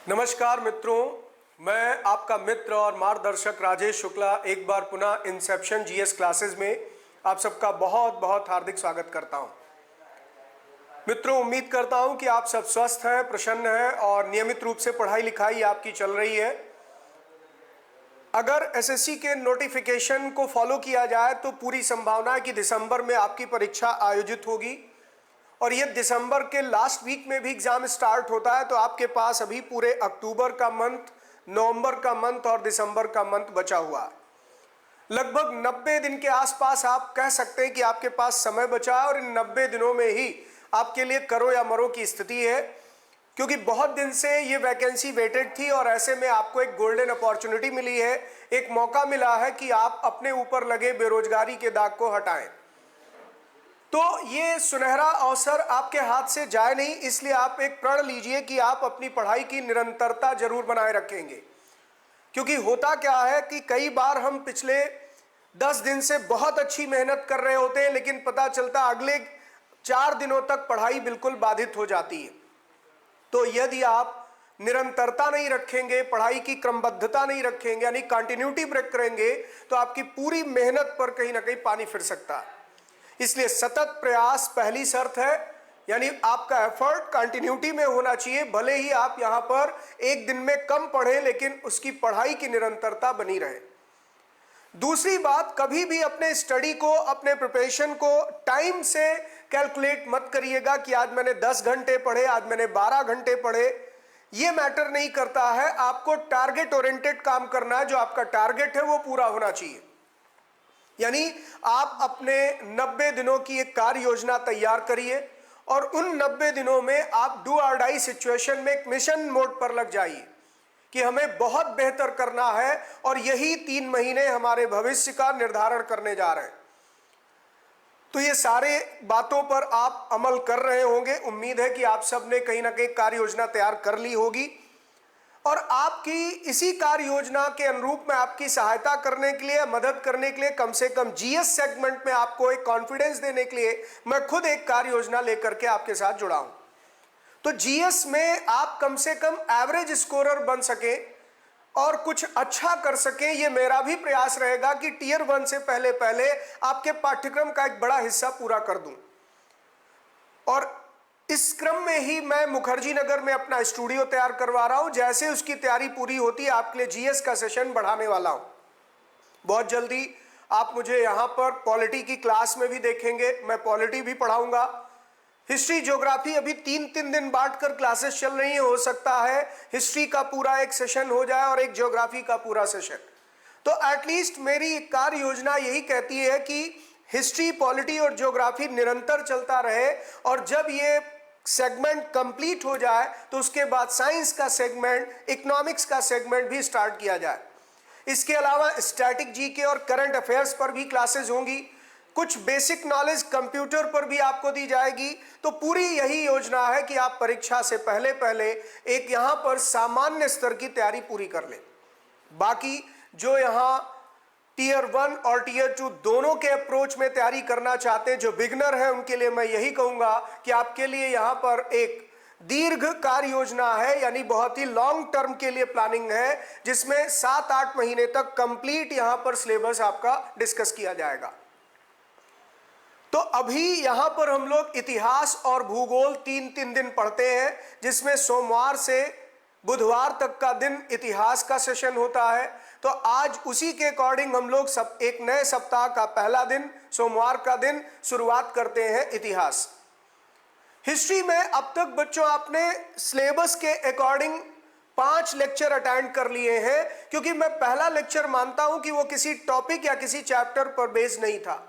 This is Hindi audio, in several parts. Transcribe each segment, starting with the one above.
नमस्कार मित्रों, मैं आपका मित्र और मार्गदर्शक राजेश शुक्ला एक बार पुनः इंसेप्शन जीएस क्लासेस में आप सबका बहुत बहुत हार्दिक स्वागत करता हूं। मित्रों, उम्मीद करता हूं कि आप सब स्वस्थ हैं, प्रसन्न हैं और नियमित रूप से पढ़ाई लिखाई आपकी चल रही है। अगर एसएससी के नोटिफिकेशन को फॉलो किया जाए तो पूरी संभावना है कि दिसंबर में आपकी परीक्षा आयोजित होगी और ये दिसंबर के लास्ट वीक में भी एग्जाम स्टार्ट होता है। तो आपके पास अभी पूरे अक्टूबर का मंथ, नवंबर का मंथ और दिसंबर का मंथ बचा हुआ है। लगभग 90 दिन के आसपास आप कह सकते हैं कि आपके पास समय बचा है और इन 90 दिनों में ही आपके लिए करो या मरो की स्थिति है, क्योंकि बहुत दिन से ये वैकेंसी वेटेड थी और ऐसे में आपको एक गोल्डन अपॉर्चुनिटी मिली है, एक मौका मिला है कि आप अपने ऊपर लगे बेरोजगारी के दाग को हटाएं। तो ये सुनहरा अवसर आपके हाथ से जाए नहीं, इसलिए आप एक प्रण लीजिए कि आप अपनी पढ़ाई की निरंतरता जरूर बनाए रखेंगे। क्योंकि होता क्या है कि कई बार हम पिछले 10 दिन से बहुत अच्छी मेहनत कर रहे होते हैं, लेकिन पता चलता अगले 4 दिनों तक पढ़ाई बिल्कुल बाधित हो जाती है। तो यदि आप निरंतरता नहीं रखेंगे, पढ़ाई की क्रमबद्धता नहीं रखेंगे, यानी कंटिन्यूटी ब्रेक करेंगे, तो आपकी पूरी मेहनत पर कहीं ना कहीं पानी फिर सकता है। इसलिए सतत प्रयास पहली शर्त है, यानी आपका एफर्ट कंटिन्यूटी में होना चाहिए। भले ही आप यहां पर एक दिन में कम पढ़ें, लेकिन उसकी पढ़ाई की निरंतरता बनी रहे। दूसरी बात, कभी भी अपने स्टडी को, अपने प्रिपरेशन को टाइम से कैलकुलेट मत करिएगा कि आज मैंने 10 घंटे पढ़े, आज मैंने 12 घंटे पढ़े। यह मैटर नहीं करता है। आपको टारगेट ओरिएंटेड काम करना है। जो आपका टारगेट है वो पूरा होना चाहिए। यानी आप अपने 90 दिनों की एक कार्य योजना तैयार करिए और उन 90 दिनों में आप डू और डाई सिचुएशन में एक मिशन मोड पर लग जाइए कि हमें बहुत बेहतर करना है और यही 3 महीने हमारे भविष्य का निर्धारण करने जा रहे हैं। तो ये सारे बातों पर आप अमल कर रहे होंगे। उम्मीद है कि आप सब ने कहीं ना कहीं कार्य योजना तैयार कर ली होगी और आपकी इसी कार्य योजना के अनुरूप में आपकी सहायता करने के लिए, मदद करने के लिए, कम से कम जीएस सेगमेंट में आपको एक कॉन्फिडेंस देने के लिए मैं खुद एक कार्य योजना लेकर के आपके साथ जुड़ा हूं। तो जीएस में आप कम से कम एवरेज स्कोरर बन सके और कुछ अच्छा कर सके, ये मेरा भी प्रयास रहेगा कि टियर 1 से पहले पहले आपके पाठ्यक्रम का एक बड़ा हिस्सा पूरा कर दूं। और इस क्रम में ही मैं मुखर्जी नगर में अपना स्टूडियो तैयार करवा रहा हूं। जैसे उसकी तैयारी पूरी होती है, आपके लिए जीएस का सेशन बढ़ाने वाला हूं। बहुत जल्दी आप मुझे यहां पर पॉलिटी की क्लास में भी देखेंगे। मैं पॉलिटी भी पढ़ाऊंगा। हिस्ट्री, ज्योग्राफी अभी 3-3 दिन बांटकर क्लासेस चल रही है। हो सकता है हिस्ट्री का पूरा एक सेशन हो जाए और एक ज्योग्राफी का पूरा सेशन। तो एटलीस्ट मेरी कार्य योजना यही कहती है कि हिस्ट्री, पॉलिटी और ज्योग्राफी निरंतर चलता रहे और जब ये सेगमेंट कंप्लीट हो जाए तो उसके बाद साइंस का सेगमेंट, इकोनॉमिक्स का सेगमेंट भी स्टार्ट किया जाए। इसके अलावा स्टैटिक जीके और करंट अफेयर्स पर भी क्लासेस होंगी। कुछ बेसिक नॉलेज कंप्यूटर पर भी आपको दी जाएगी। तो पूरी यही योजना है कि आप परीक्षा से पहले पहले एक यहां पर सामान्य स्तर की तैयारी पूरी कर लें। बाकी जो यहां टियर 1 और टियर 2 दोनों के अप्रोच में तैयारी करना चाहते हैं, जो बिगनर है, उनके लिए मैं यही कहूंगा कि आपके लिए यहां पर एक दीर्घ कार्य योजना है, यानी बहुत ही लॉन्ग टर्म के लिए प्लानिंग है, जिसमें 7-8 महीने तक कंप्लीट यहां पर सिलेबस आपका डिस्कस किया जाएगा। तो अभी यहां पर हम लोग इतिहास और भूगोल 3-3 दिन पढ़ते हैं, जिसमें सोमवार से बुधवार तक का दिन इतिहास का सेशन होता है। तो आज उसी के अकॉर्डिंग हम लोग सब एक नए सप्ताह का पहला दिन, सोमवार का दिन शुरुआत करते हैं इतिहास। हिस्ट्री में अब तक बच्चों आपने सिलेबस के अकॉर्डिंग 5 लेक्चर अटेंड कर लिए हैं, क्योंकि मैं पहला लेक्चर मानता हूं कि वो किसी टॉपिक या किसी चैप्टर पर बेस्ड नहीं था।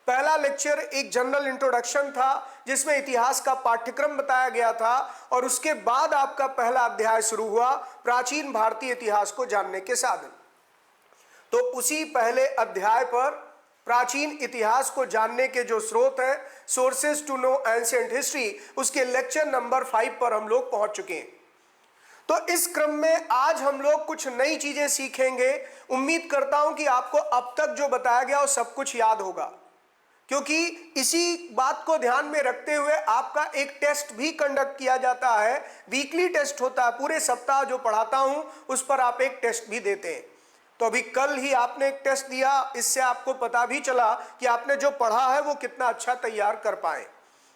पहला लेक्चर एक जनरल इंट्रोडक्शन था, जिसमें इतिहास का पाठ्यक्रम बताया गया था और उसके बाद आपका पहला अध्याय शुरू हुआ, प्राचीन भारतीय इतिहास को जानने के साधन। तो उसी पहले अध्याय पर प्राचीन इतिहास को जानने के जो स्रोत हैं, sources to know ancient history, उसके लेक्चर नंबर 5 पर हम लोग पहुंच चुके हैं। तो इस क्रम में आज हम लोग कुछ नई चीजें सीखेंगे। उम्मीद करता हूं कि आपको अब तक जो बताया गया वो सब कुछ याद होगा। क्योंकि इसी बात को ध्यान में रखते हुए आपका एक टेस्ट भी कंडक्ट किया जाता है, वीकली टेस्ट होता है, पूरे सप्ताह जो पढ़ाता हूं उस पर आप एक टेस्ट भी देते हैं। तो अभी कल ही आपने एक टेस्ट दिया, इससे आपको पता भी चला कि आपने जो पढ़ा है वो कितना अच्छा तैयार कर पाए।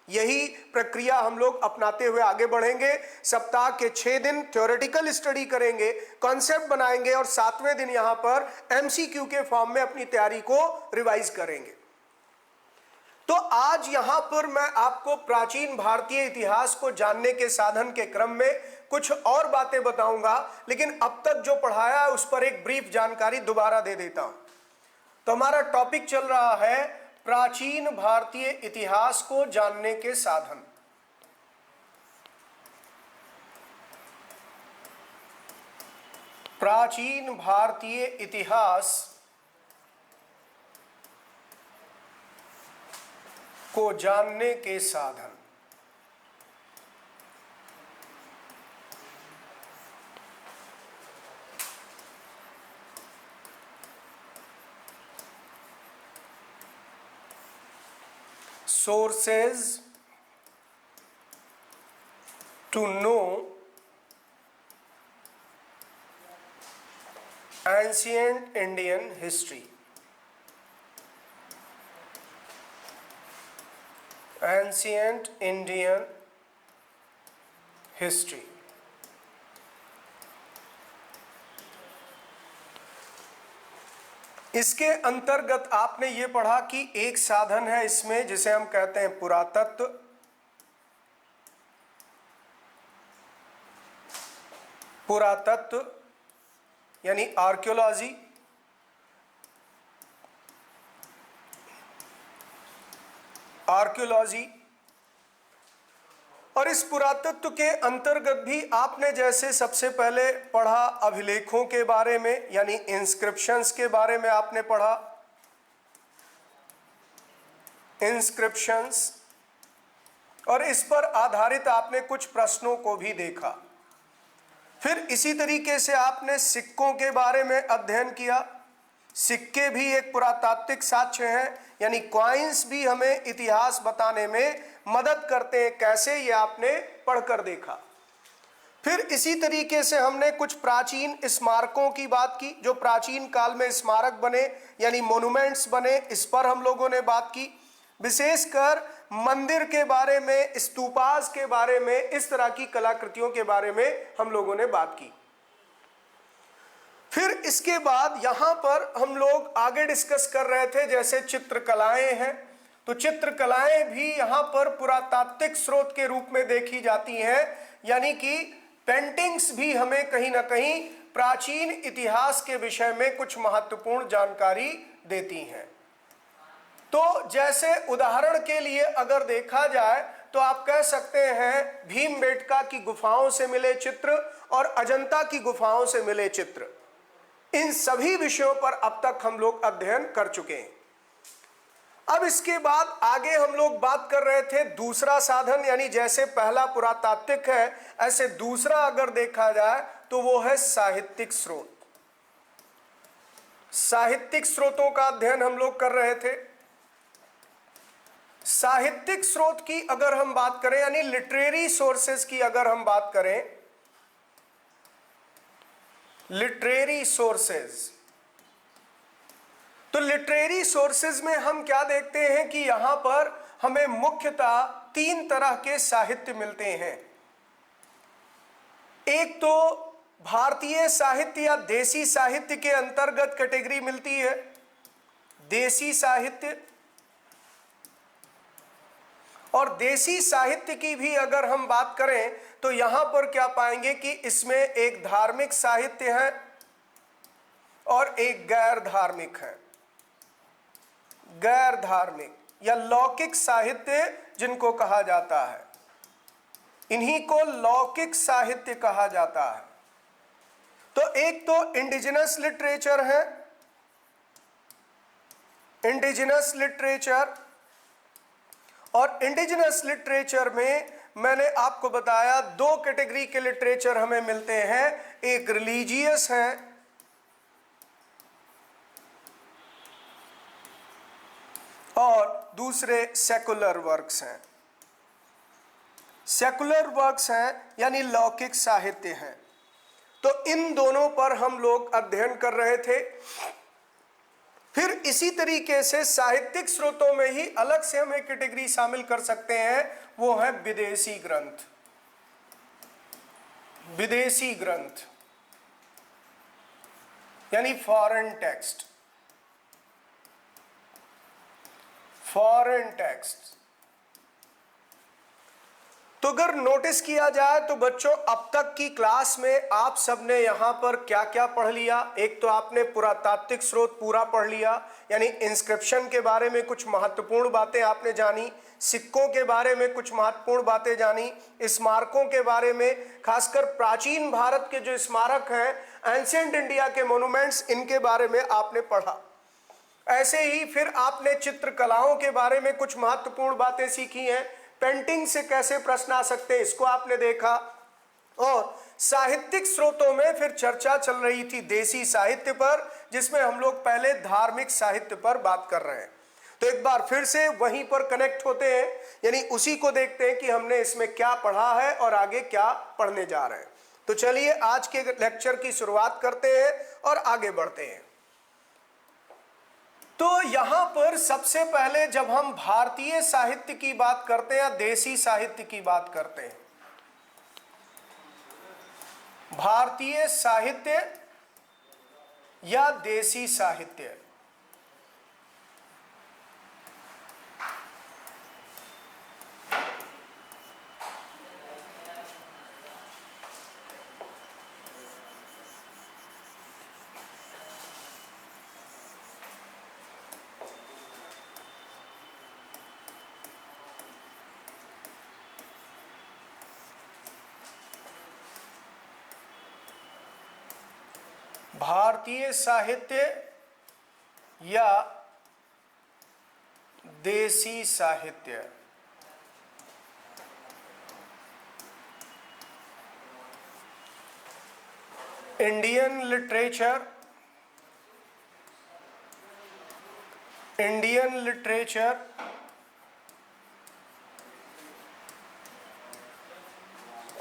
यही प्रक्रिया हम लोग अपनाते हुए आगे बढ़ेंगे। सप्ताह के 6 दिन थ्योरेटिकल स्टडी करेंगे, कॉन्सेप्ट बनाएंगे और 7वें दिन यहां पर एमसीक्यू के फॉर्म में अपनी तैयारी को रिवाइज करेंगे। तो आज यहां पर मैं आपको प्राचीन भारतीय इतिहास को जानने के साधन के क्रम में कुछ और बातें बताऊंगा, लेकिन अब तक जो पढ़ाया है उस पर एक ब्रीफ जानकारी दोबारा दे देता हूं। तो हमारा टॉपिक चल रहा है प्राचीन भारतीय इतिहास को जानने के साधन। प्राचीन भारतीय इतिहास को जानने के साधन। Sources to know ancient Indian history. Ancient Indian history. इसके अंतर्गत आपने ये पढ़ा कि एक साधन है इसमें जिसे हम कहते हैं पुरातत्व। पुरातत्व यानी आर्कियोलॉजी। आर्कियोलॉजी और इस पुरातत्व के अंतर्गत भी आपने जैसे सबसे पहले पढ़ा अभिलेखों के बारे में, यानी इंस्क्रिप्शंस के बारे में आपने पढ़ा। इंस्क्रिप्शंस, और इस पर आधारित आपने कुछ प्रश्नों को भी देखा। फिर इसी तरीके से आपने सिक्कों के बारे में अध्ययन किया। सिक्के भी एक पुरातात्विक साक्ष्य हैं, यानी कॉइन्स भी हमें इतिहास बताने में मदद करते हैं। कैसे, ये आपने पढ़कर देखा। फिर इसी तरीके से हमने कुछ प्राचीन स्मारकों की बात की, जो प्राचीन काल में स्मारक बने यानी मोन्यूमेंट्स बने, इस पर हम लोगों ने बात की। विशेषकर मंदिर के बारे में, स्तूपास के बारे में, इस तरह की कलाकृतियों के बारे में हम लोगों ने बात की। फिर इसके बाद यहां पर हम लोग आगे डिस्कस कर रहे थे जैसे चित्रकलाएं हैं, तो चित्रकलाएं भी यहां पर पुरातात्विक स्रोत के रूप में देखी जाती हैं, यानी कि पेंटिंग्स भी हमें कहीं ना कहीं प्राचीन इतिहास के विषय में कुछ महत्वपूर्ण जानकारी देती हैं। तो जैसे उदाहरण के लिए अगर देखा जाए तो आप कह सकते हैं भीमबेटका की गुफाओं से मिले चित्र और अजंता की गुफाओं से मिले चित्र, इन सभी विषयों पर अब तक हम लोग अध्ययन कर चुके हैं। अब इसके बाद आगे हम लोग बात कर रहे थे दूसरा साधन, यानी जैसे पहला पुरातात्विक है, ऐसे दूसरा अगर देखा जाए तो वो है साहित्यिक स्रोत। साहित्यिक स्रोतों का अध्ययन हम लोग कर रहे थे। साहित्यिक स्रोत की अगर हम बात करें, यानी लिटरेरी सोर्सेस की अगर हम बात करें, लिटरेरी सोर्सेज, तो लिटरेरी सोर्सेज में हम क्या देखते हैं कि यहां पर हमें मुख्यतः 3 तरह के साहित्य मिलते हैं। एक तो भारतीय साहित्य या देसी साहित्य के अंतर्गत कैटेगरी मिलती है, देसी साहित्य। और देसी साहित्य की भी अगर हम बात करें तो यहां पर क्या पाएंगे कि इसमें एक धार्मिक साहित्य है और एक गैर धार्मिक है। गैर धार्मिक या लौकिक साहित्य जिनको कहा जाता है, इन्हीं को लौकिक साहित्य कहा जाता है। तो एक तो इंडिजिनस लिटरेचर है, इंडिजिनस लिटरेचर, और इंडिजिनस लिटरेचर में मैंने आपको बताया 2 कैटेगरी के लिटरेचर हमें मिलते हैं, एक रिलीजियस है और दूसरे सेकुलर वर्क्स हैं। सेकुलर वर्क्स हैं यानी लौकिक साहित्य हैं। तो इन दोनों पर हम लोग अध्ययन कर रहे थे। फिर इसी तरीके से साहित्यिक स्रोतों में ही अलग से हम एक कैटेगरी शामिल कर सकते हैं, वो है विदेशी ग्रंथ। विदेशी ग्रंथ यानी फॉरेन टेक्स्ट। फॉरेन टेक्स्ट तो अगर नोटिस किया जाए तो बच्चों, अब तक की क्लास में आप सबने यहां पर क्या क्या पढ़ लिया। एक तो आपने पुरातात्विक स्रोत पूरा पढ़ लिया, यानी इंस्क्रिप्शन के बारे में कुछ महत्वपूर्ण बातें आपने जानी, सिक्कों के बारे में कुछ महत्वपूर्ण बातें जानी, स्मारकों के बारे में, खासकर प्राचीन भारत के जो स्मारक हैं, एंशिएंट इंडिया के मोन्यूमेंट्स, इनके बारे में आपने पढ़ा। ऐसे ही फिर आपने चित्रकलाओं के बारे में कुछ महत्वपूर्ण बातें सीखी हैं। पेंटिंग से कैसे प्रश्न आ सकते हैं, इसको आपने देखा। और साहित्यिक स्रोतों में फिर चर्चा चल रही थी देसी साहित्य पर, जिसमें हम लोग पहले धार्मिक साहित्य पर बात कर रहे हैं। तो एक बार फिर से वहीं पर कनेक्ट होते हैं, यानी उसी को देखते हैं कि हमने इसमें क्या पढ़ा है और आगे क्या पढ़ने जा रहे हैं। तो चलिए आज के लेक्चर की शुरुआत करते हैं और आगे बढ़ते हैं। तो यहां पर सबसे पहले जब हम भारतीय साहित्य की बात करते हैं या देसी साहित्य की बात करते हैं, भारतीय साहित्य या देसी साहित्य, भारतीय साहित्य या देसी साहित्य, इंडियन लिटरेचर, इंडियन लिटरेचर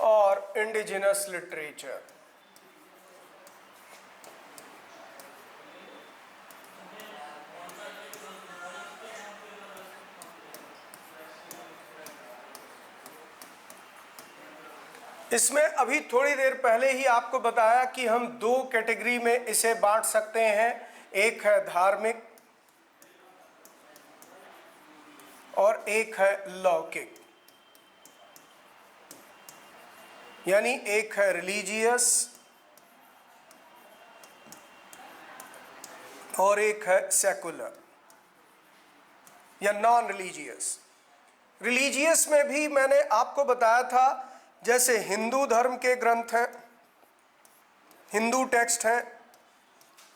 और इंडिजिनस लिटरेचर। इसमें अभी थोड़ी देर पहले ही आपको बताया कि हम दो कैटेगरी में इसे बांट सकते हैं। एक है धार्मिक और एक है लौकिक, यानी एक है रिलीजियस और एक है सेकुलर या नॉन रिलीजियस। रिलीजियस में भी मैंने आपको बताया था, जैसे हिंदू धर्म के ग्रंथ हैं, हिंदू टेक्स्ट हैं,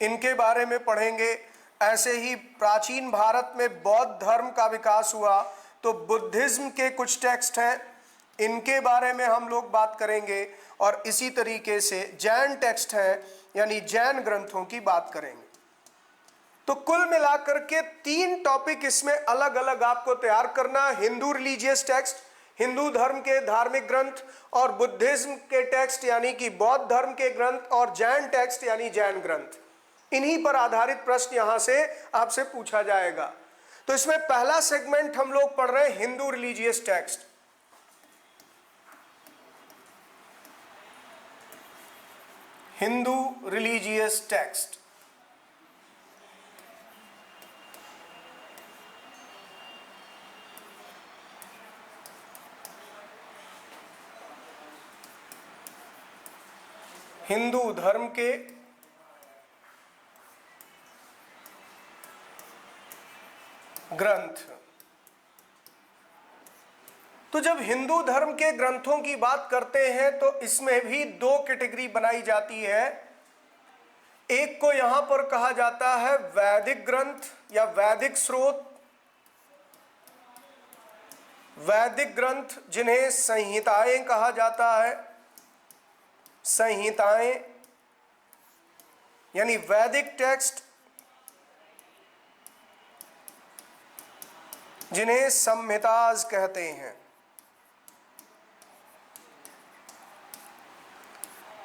इनके बारे में पढ़ेंगे। ऐसे ही प्राचीन भारत में बौद्ध धर्म का विकास हुआ तो बुद्धिज्म के कुछ टेक्स्ट हैं, इनके बारे में हम लोग बात करेंगे। और इसी तरीके से जैन टेक्स्ट हैं, यानी जैन ग्रंथों की बात करेंगे। तो कुल मिलाकर के 3 टॉपिक इसमें अलग अलग आपको तैयार करना। हिंदू रिलीजियस टेक्स्ट, हिंदू धर्म के धार्मिक ग्रंथ, और बुद्धिज्म के टेक्स्ट यानी कि बौद्ध धर्म के ग्रंथ, और जैन टेक्स्ट यानी जैन ग्रंथ। इन्हीं पर आधारित प्रश्न यहां से आपसे पूछा जाएगा। तो इसमें पहला सेगमेंट हम लोग पढ़ रहे हैं Hindu religious text. Hindu religious text Hindu धर्म के ग्रंथ। तो जब हिंदू धर्म के ग्रंथों की बात करते हैं तो इसमें भी 2 कैटेगरी बनाई जाती है। एक को यहां पर कहा जाता है वैदिक ग्रंथ या वैदिक स्रोत, वैदिक ग्रंथ जिन्हें संहिताएं कहा जाता है। संहिताएं यानी वैदिक टेक्स्ट, जिन्हें संहिताज कहते हैं।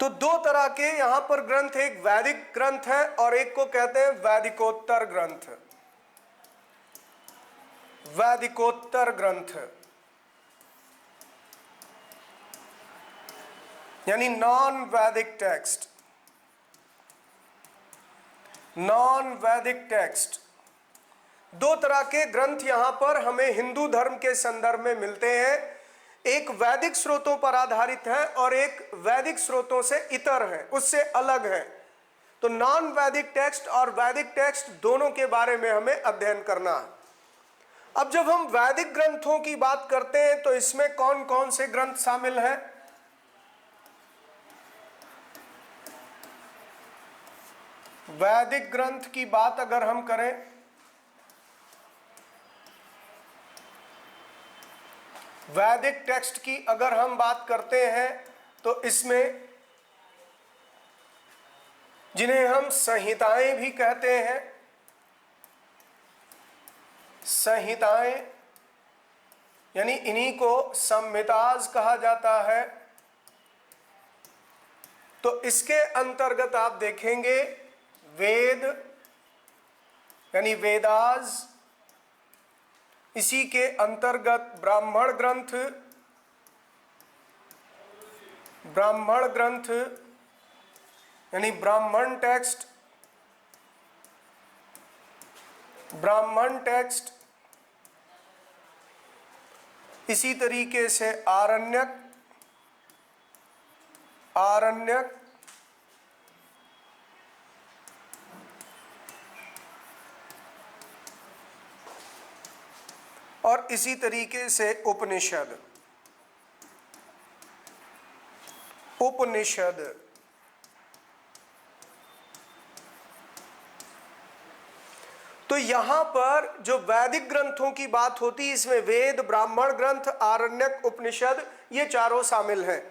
तो दो तरह के यहां पर ग्रंथ, एक वैदिक ग्रंथ है और एक को कहते हैं वैदिकोत्तर ग्रंथ। वैदिकोत्तर ग्रंथ यानी नॉन वैदिक टेक्स्ट। नॉन वैदिक टेक्स्ट, दो तरह के ग्रंथ यहां पर हमें हिंदू धर्म के संदर्भ में मिलते हैं। एक वैदिक स्रोतों पर आधारित है और एक वैदिक स्रोतों से इतर है, उससे अलग है। तो नॉन वैदिक टेक्स्ट और वैदिक टेक्स्ट दोनों के बारे में हमें अध्ययन करना है। अब जब हम वैदिक ग्रंथों की बात करते हैं तो इसमें कौन कौन से ग्रंथ शामिल हैं? वैदिक ग्रंथ की बात अगर हम करें, वैदिक टेक्स्ट की अगर हम बात करते हैं तो इसमें जिन्हें हम संहिताएं भी कहते हैं, संहिताएं यानी इन्हीं को संहिताज कहा जाता है। तो इसके अंतर्गत आप देखेंगे वेद यानी वेदाज, इसी के अंतर्गत ब्राह्मण ग्रंथ, ब्राह्मण ग्रंथ यानी ब्राह्मण टेक्स्ट, ब्राह्मण टेक्स्ट, इसी तरीके से आरण्यक, आरण्यक, और इसी तरीके से उपनिषद, उपनिषद। तो यहां पर जो वैदिक ग्रंथों की बात होती है इसमें वेद, ब्राह्मण ग्रंथ, आरण्यक, उपनिषद ये चारों शामिल हैं।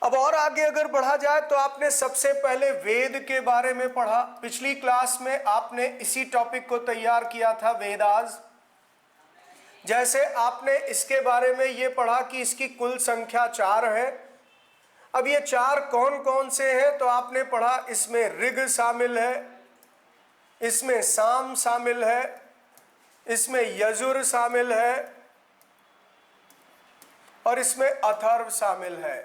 अब और आगे अगर बढ़ा जाए तो आपने सबसे पहले वेद के बारे में पढ़ा। पिछली क्लास में आपने इसी टॉपिक को तैयार किया था, वेदास। जैसे आपने इसके बारे में ये पढ़ा कि इसकी कुल संख्या 4 है। अब ये 4 कौन कौन से हैं तो आपने पढ़ा इसमें ऋग शामिल है, इसमें साम शामिल है, इसमें यजुर शामिल है और इसमें अथर्व शामिल है।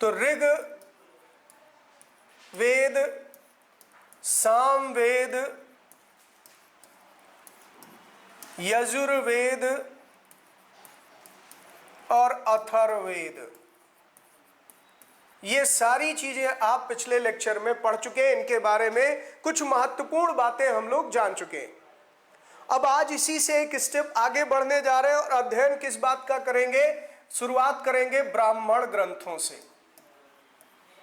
तो ऋग वेद, साम वेद, यजुर्वेद और अथर्ववेद, ये सारी चीजें आप पिछले लेक्चर में पढ़ चुके हैं। इनके बारे में कुछ महत्वपूर्ण बातें हम लोग जान चुके हैं। अब आज इसी से एक स्टेप आगे बढ़ने जा रहे हैं और अध्ययन किस बात का करेंगे? शुरुआत करेंगे ब्राह्मण ग्रंथों से।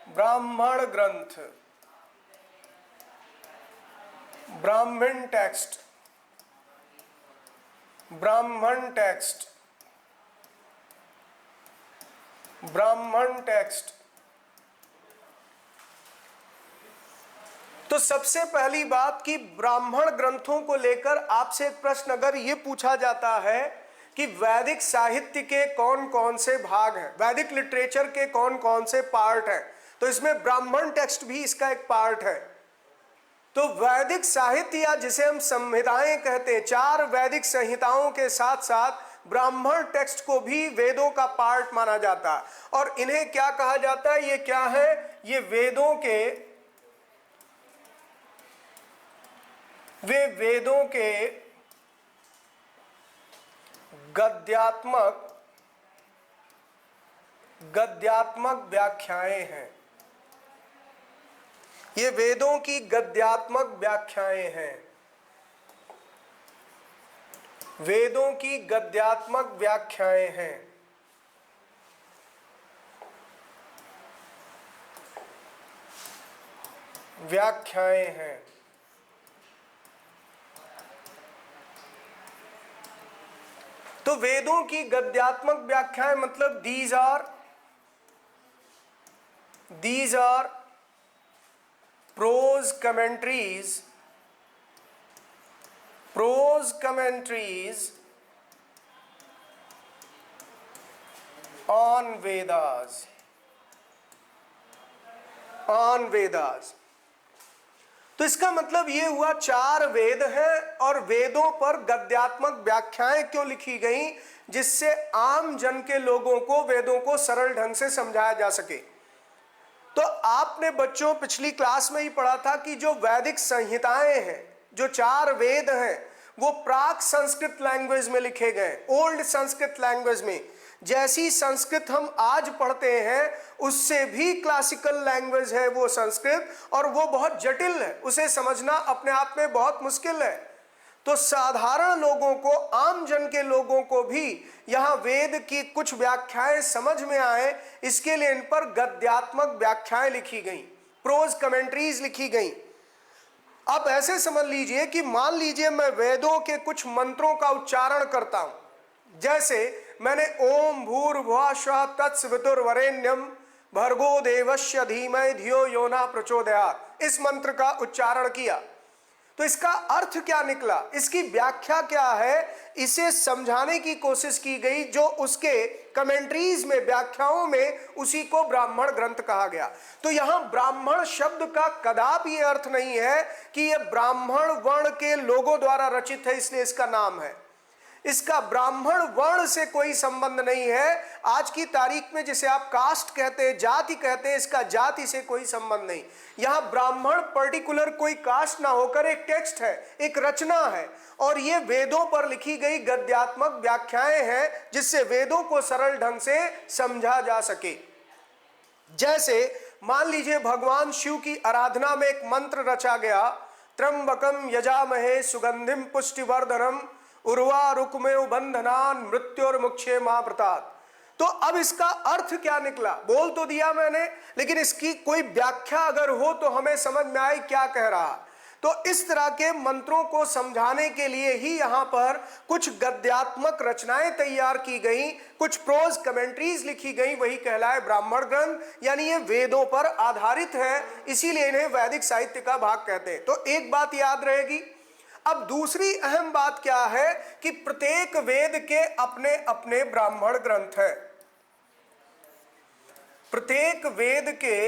ब्राह्मण ग्रंथ, ब्राह्मण टेक्स्ट, ब्राह्मण टेक्स्ट, ब्राह्मण टेक्स्ट। तो सबसे पहली बात कि ब्राह्मण ग्रंथों को लेकर आपसे एक प्रश्न अगर ये पूछा जाता है कि वैदिक साहित्य के कौन कौन से भाग हैं, वैदिक लिटरेचर के कौन कौन से पार्ट हैं, तो इसमें ब्राह्मण टेक्स्ट भी इसका एक पार्ट है। तो वैदिक साहित्य या जिसे हम संहिताएं कहते हैं, 4 वैदिक संहिताओं के साथ साथ ब्राह्मण टेक्स्ट को भी वेदों का पार्ट माना जाता है। और इन्हें क्या कहा जाता है? ये क्या है? ये वेदों के, वे वेदों के गद्यात्मक, गद्यात्मक व्याख्याएं हैं। ये वेदों की गद्यात्मक व्याख्याएं हैं, वेदों की गद्यात्मक व्याख्याएं हैं। व्याख्याएं हैं। तो वेदों की गद्यात्मक व्याख्याएं मतलब these are prose commentaries prose commentaries on Vedas, on Vedas. तो इसका मतलब ये हुआ 4 वेद हैं और वेदों पर गद्यात्मक व्याख्याएं क्यों लिखी गई, जिससे आम जन के लोगों को वेदों को सरल ढंग से समझाया जा सके। तो आपने बच्चों पिछली क्लास में ही पढ़ा था कि जो वैदिक संहिताएं हैं, जो 4 वेद हैं, वो प्राक संस्कृत लैंग्वेज में लिखे गए, ओल्ड संस्कृत लैंग्वेज में। जैसी संस्कृत हम आज पढ़ते हैं उससे भी क्लासिकल लैंग्वेज है वो संस्कृत, और वो बहुत जटिल है, उसे समझना अपने आप में बहुत मुश्किल है। तो साधारण लोगों को, आम जन के लोगों को भी यहाँ वेद की कुछ व्याख्याएं समझ में आए, इसके लिए इन पर गद्यात्मक व्याख्याएं लिखी गई, प्रोज कमेंट्रीज लिखी गई। अब ऐसे समझ लीजिए कि मान लीजिए मैं वेदों के कुछ मंत्रों का उच्चारण करता हूं, जैसे मैंने ओम भूर्भुवः स्वः तत्सवितुर्वरेण्यम भर्गो देवस्य धीमहि धियो यो न प्रचोदयात्, इस मंत्र का उच्चारण किया। तो इसका अर्थ क्या निकला, इसकी व्याख्या क्या है, इसे समझाने की कोशिश की गई। जो उसके कमेंट्रीज में, व्याख्याओं में, उसी को ब्राह्मण ग्रंथ कहा गया। तो यहां ब्राह्मण शब्द का कदापि यह अर्थ नहीं है कि यह ब्राह्मण वर्ण के लोगों द्वारा रचित है इसलिए इसका नाम है। इसका ब्राह्मण वर्ण से कोई संबंध नहीं है। आज की तारीख में जिसे आप कास्ट कहते हैं, जाति कहते हैं, इसका जाति से कोई संबंध नहीं। यहां ब्राह्मण पर्टिकुलर कोई कास्ट ना होकर एक टेक्स्ट है, एक रचना है, और ये वेदों पर लिखी गई गद्यात्मक व्याख्याएं हैं जिससे वेदों को सरल ढंग से समझा जा सके। जैसे मान लीजिए भगवान शिव की आराधना में एक मंत्र रचा गया, त्र्यंबकम यजामहे सुगंधिम पुष्टिवर्धनम उर्वा रुकमेव बंधनान मृत्योर्मुक्षे माभृतात्। तो अब इसका अर्थ क्या निकला, बोल तो दिया मैंने, लेकिन इसकी कोई व्याख्या अगर हो तो हमें समझ में आए क्या कह रहा। तो इस तरह के मंत्रों को समझाने के लिए ही यहाँ पर कुछ गद्यात्मक रचनाएं तैयार की गई, कुछ प्रोज कमेंट्रीज लिखी गई, वही कहलाए ब्राह्मण ग्रंथ। यानी ये वेदों पर आधारित है, इसीलिए इन्हें वैदिक साहित्य का भाग कहते हैं। तो एक बात याद रहेगी। अब दूसरी अहम बात क्या है कि प्रत्येक वेद के अपने अपने ब्राह्मण ग्रंथ हैं। प्रत्येक वेद के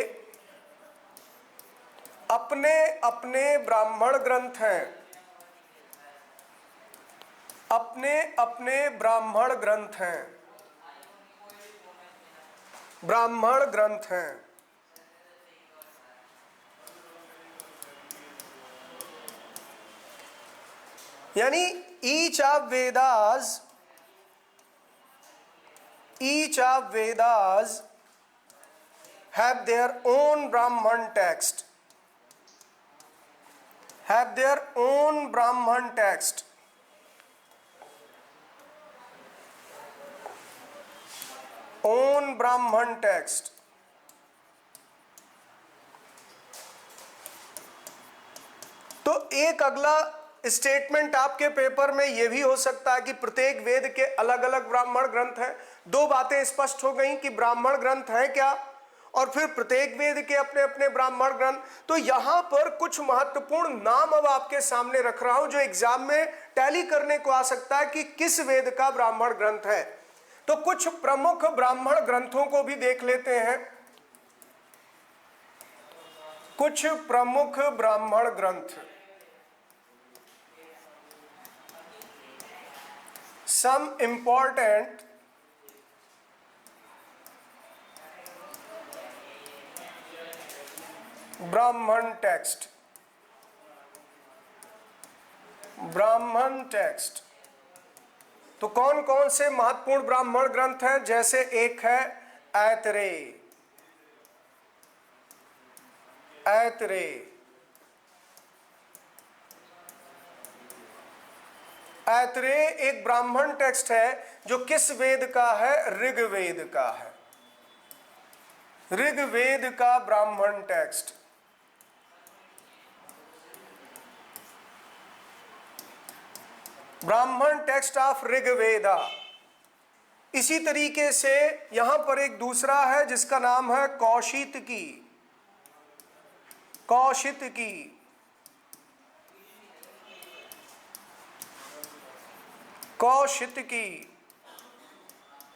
अपने अपने ब्राह्मण ग्रंथ हैं, अपने अपने ब्राह्मण ग्रंथ हैं, ब्राह्मण ग्रंथ हैं। यानी each of Vedas have their own Brahman text, have their own Brahman text, own Brahman text। तो एक अगला स्टेटमेंट आपके पेपर में यह भी हो सकता है कि प्रत्येक वेद के अलग अलग ब्राह्मण ग्रंथ हैं। 2 बातें स्पष्ट हो गई कि ब्राह्मण ग्रंथ है क्या, और फिर प्रत्येक वेद के अपने अपने ब्राह्मण ग्रंथ। तो यहां पर कुछ महत्वपूर्ण नाम अब आपके सामने रख रहा हूं जो एग्जाम में टैली करने को आ सकता है कि किस वेद का ब्राह्मण ग्रंथ है। तो कुछ प्रमुख ब्राह्मण ग्रंथों को भी देख लेते हैं। कुछ प्रमुख ब्राह्मण ग्रंथ, some important ब्राह्मण टेक्स्ट, ब्राह्मण टेक्स्ट। तो कौन कौन से महत्वपूर्ण ब्राह्मण ग्रंथ हैं, जैसे एक है ऐतरेय, ऐतरेय, ऐतरेय एक ब्राह्मण टेक्स्ट है जो किस वेद का है, ऋग्वेद का है, ऋग्वेद का ब्राह्मण टेक्स्ट। ब्राह्मण टेक्स्ट ऑफ ऋग्वेदा। इसी तरीके से यहां पर एक दूसरा है जिसका नाम है कौशितकी, कौशितकी। कौशितकी।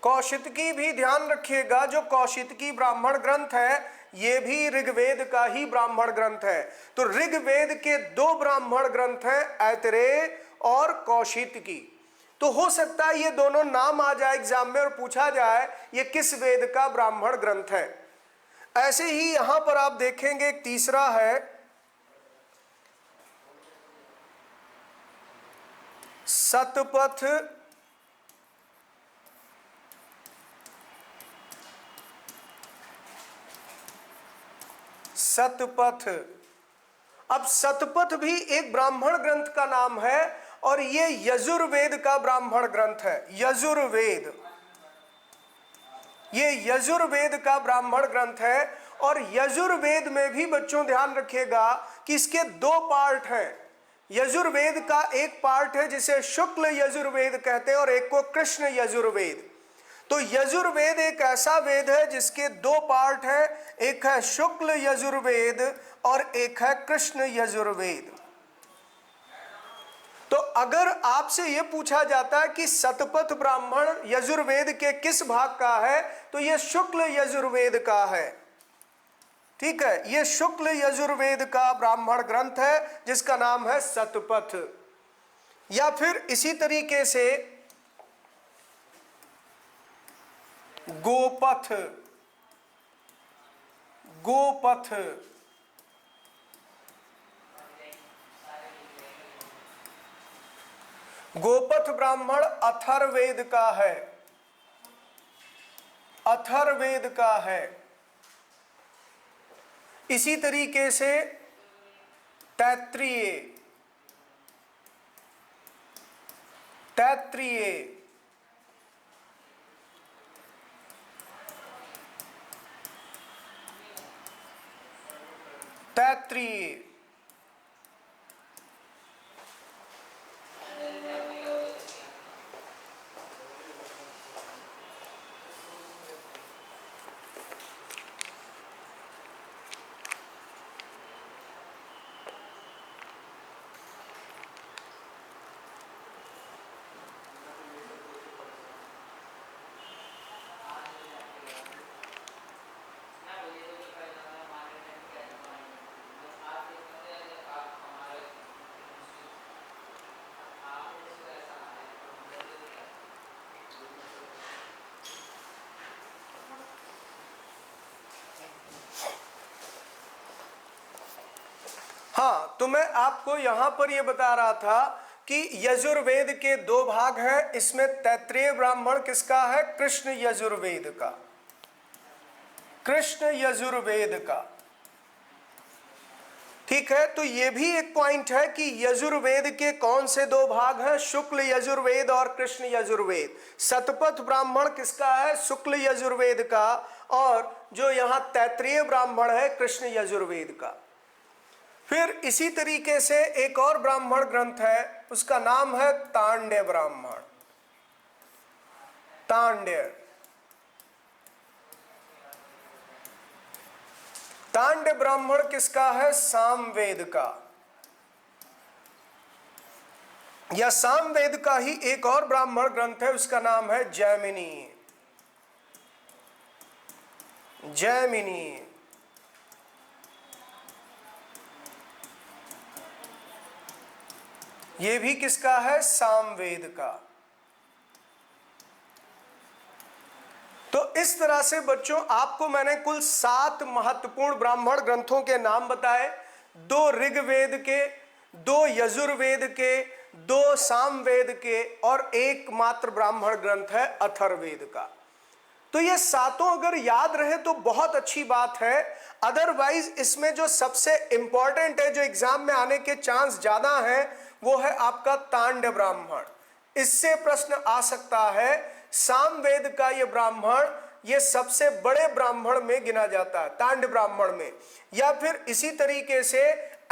कौशितकी भी ध्यान रखिएगा, जो कौशितकी ब्राह्मण ग्रंथ है ये भी ऋग्वेद का ही ब्राह्मण ग्रंथ है। तो ऋग्वेद के दो ब्राह्मण ग्रंथ हैं, ऐतरेय और कौशितकी। तो हो सकता है ये दोनों नाम आ जाए एग्जाम में और पूछा जाए ये किस वेद का ब्राह्मण ग्रंथ है। ऐसे ही यहां पर आप देखेंगे एक तीसरा है सतपथ सतपथ। अब सतपथ भी एक ब्राह्मण ग्रंथ का नाम है और ये यजुर्वेद का ब्राह्मण ग्रंथ है। यजुर्वेद, ये यजुर्वेद का ब्राह्मण ग्रंथ है। और यजुर्वेद में भी बच्चों ध्यान रखिएगा कि इसके दो पार्ट हैं। यजुर्वेद का एक पार्ट है जिसे शुक्ल यजुर्वेद कहते हैं और एक को कृष्ण यजुर्वेद। तो यजुर्वेद एक ऐसा वेद है जिसके दो पार्ट हैं, एक है शुक्ल यजुर्वेद और एक है कृष्ण यजुर्वेद। तो अगर आपसे यह पूछा जाता है कि सतपथ ब्राह्मण यजुर्वेद के किस भाग का है, तो यह शुक्ल यजुर्वेद का है। ठीक है, यह शुक्ल यजुर्वेद का ब्राह्मण ग्रंथ है जिसका नाम है सतपथ। या फिर इसी तरीके से गोपथ। गोपथ, गोपथ ब्राह्मण अथर्ववेद का है। अथर्ववेद का है। इसी तरीके से तैत्तिरीय। तैत्तिरीय, तैत्तिरीय। हाँ, तो मैं आपको यहां पर यह बता रहा था कि यजुर्वेद के दो भाग हैं। इसमें तैत्तिरीय ब्राह्मण किसका है? कृष्ण यजुर्वेद का। कृष्ण यजुर्वेद का। ठीक है, तो यह भी एक पॉइंट है कि यजुर्वेद के कौन से दो भाग हैं? शुक्ल यजुर्वेद और कृष्ण यजुर्वेद। सतपथ ब्राह्मण किसका है? शुक्ल यजुर्वेद का। और जो यहां तैत्तिरीय ब्राह्मण है कृष्ण यजुर्वेद का। फिर इसी तरीके से एक और ब्राह्मण ग्रंथ है, उसका नाम है तांड्य ब्राह्मण। तांड्य। तांड्य ब्राह्मण किसका है? सामवेद का। या सामवेद का ही एक और ब्राह्मण ग्रंथ है, उसका नाम है जैमिनी। जैमिनी। ये भी किसका है? सामवेद का। तो इस तरह से बच्चों आपको मैंने कुल 7 महत्वपूर्ण ब्राह्मण ग्रंथों के नाम बताए। 2 ऋग्वेद के, 2 यजुर्वेद के, 2 सामवेद के और एक मात्र ब्राह्मण ग्रंथ है अथर्ववेद का। तो ये सातों अगर याद रहे तो बहुत अच्छी बात है। अदरवाइज इसमें जो सबसे इंपॉर्टेंट है, जो एग्जाम में आने के चांस ज्यादा हैं, वो है आपका तांड्य ब्राह्मण। इससे प्रश्न आ सकता है, सामवेद का ये ब्राह्मण ये सबसे बड़े ब्राह्मण में गिना जाता है, तांड्य ब्राह्मण में। या फिर इसी तरीके से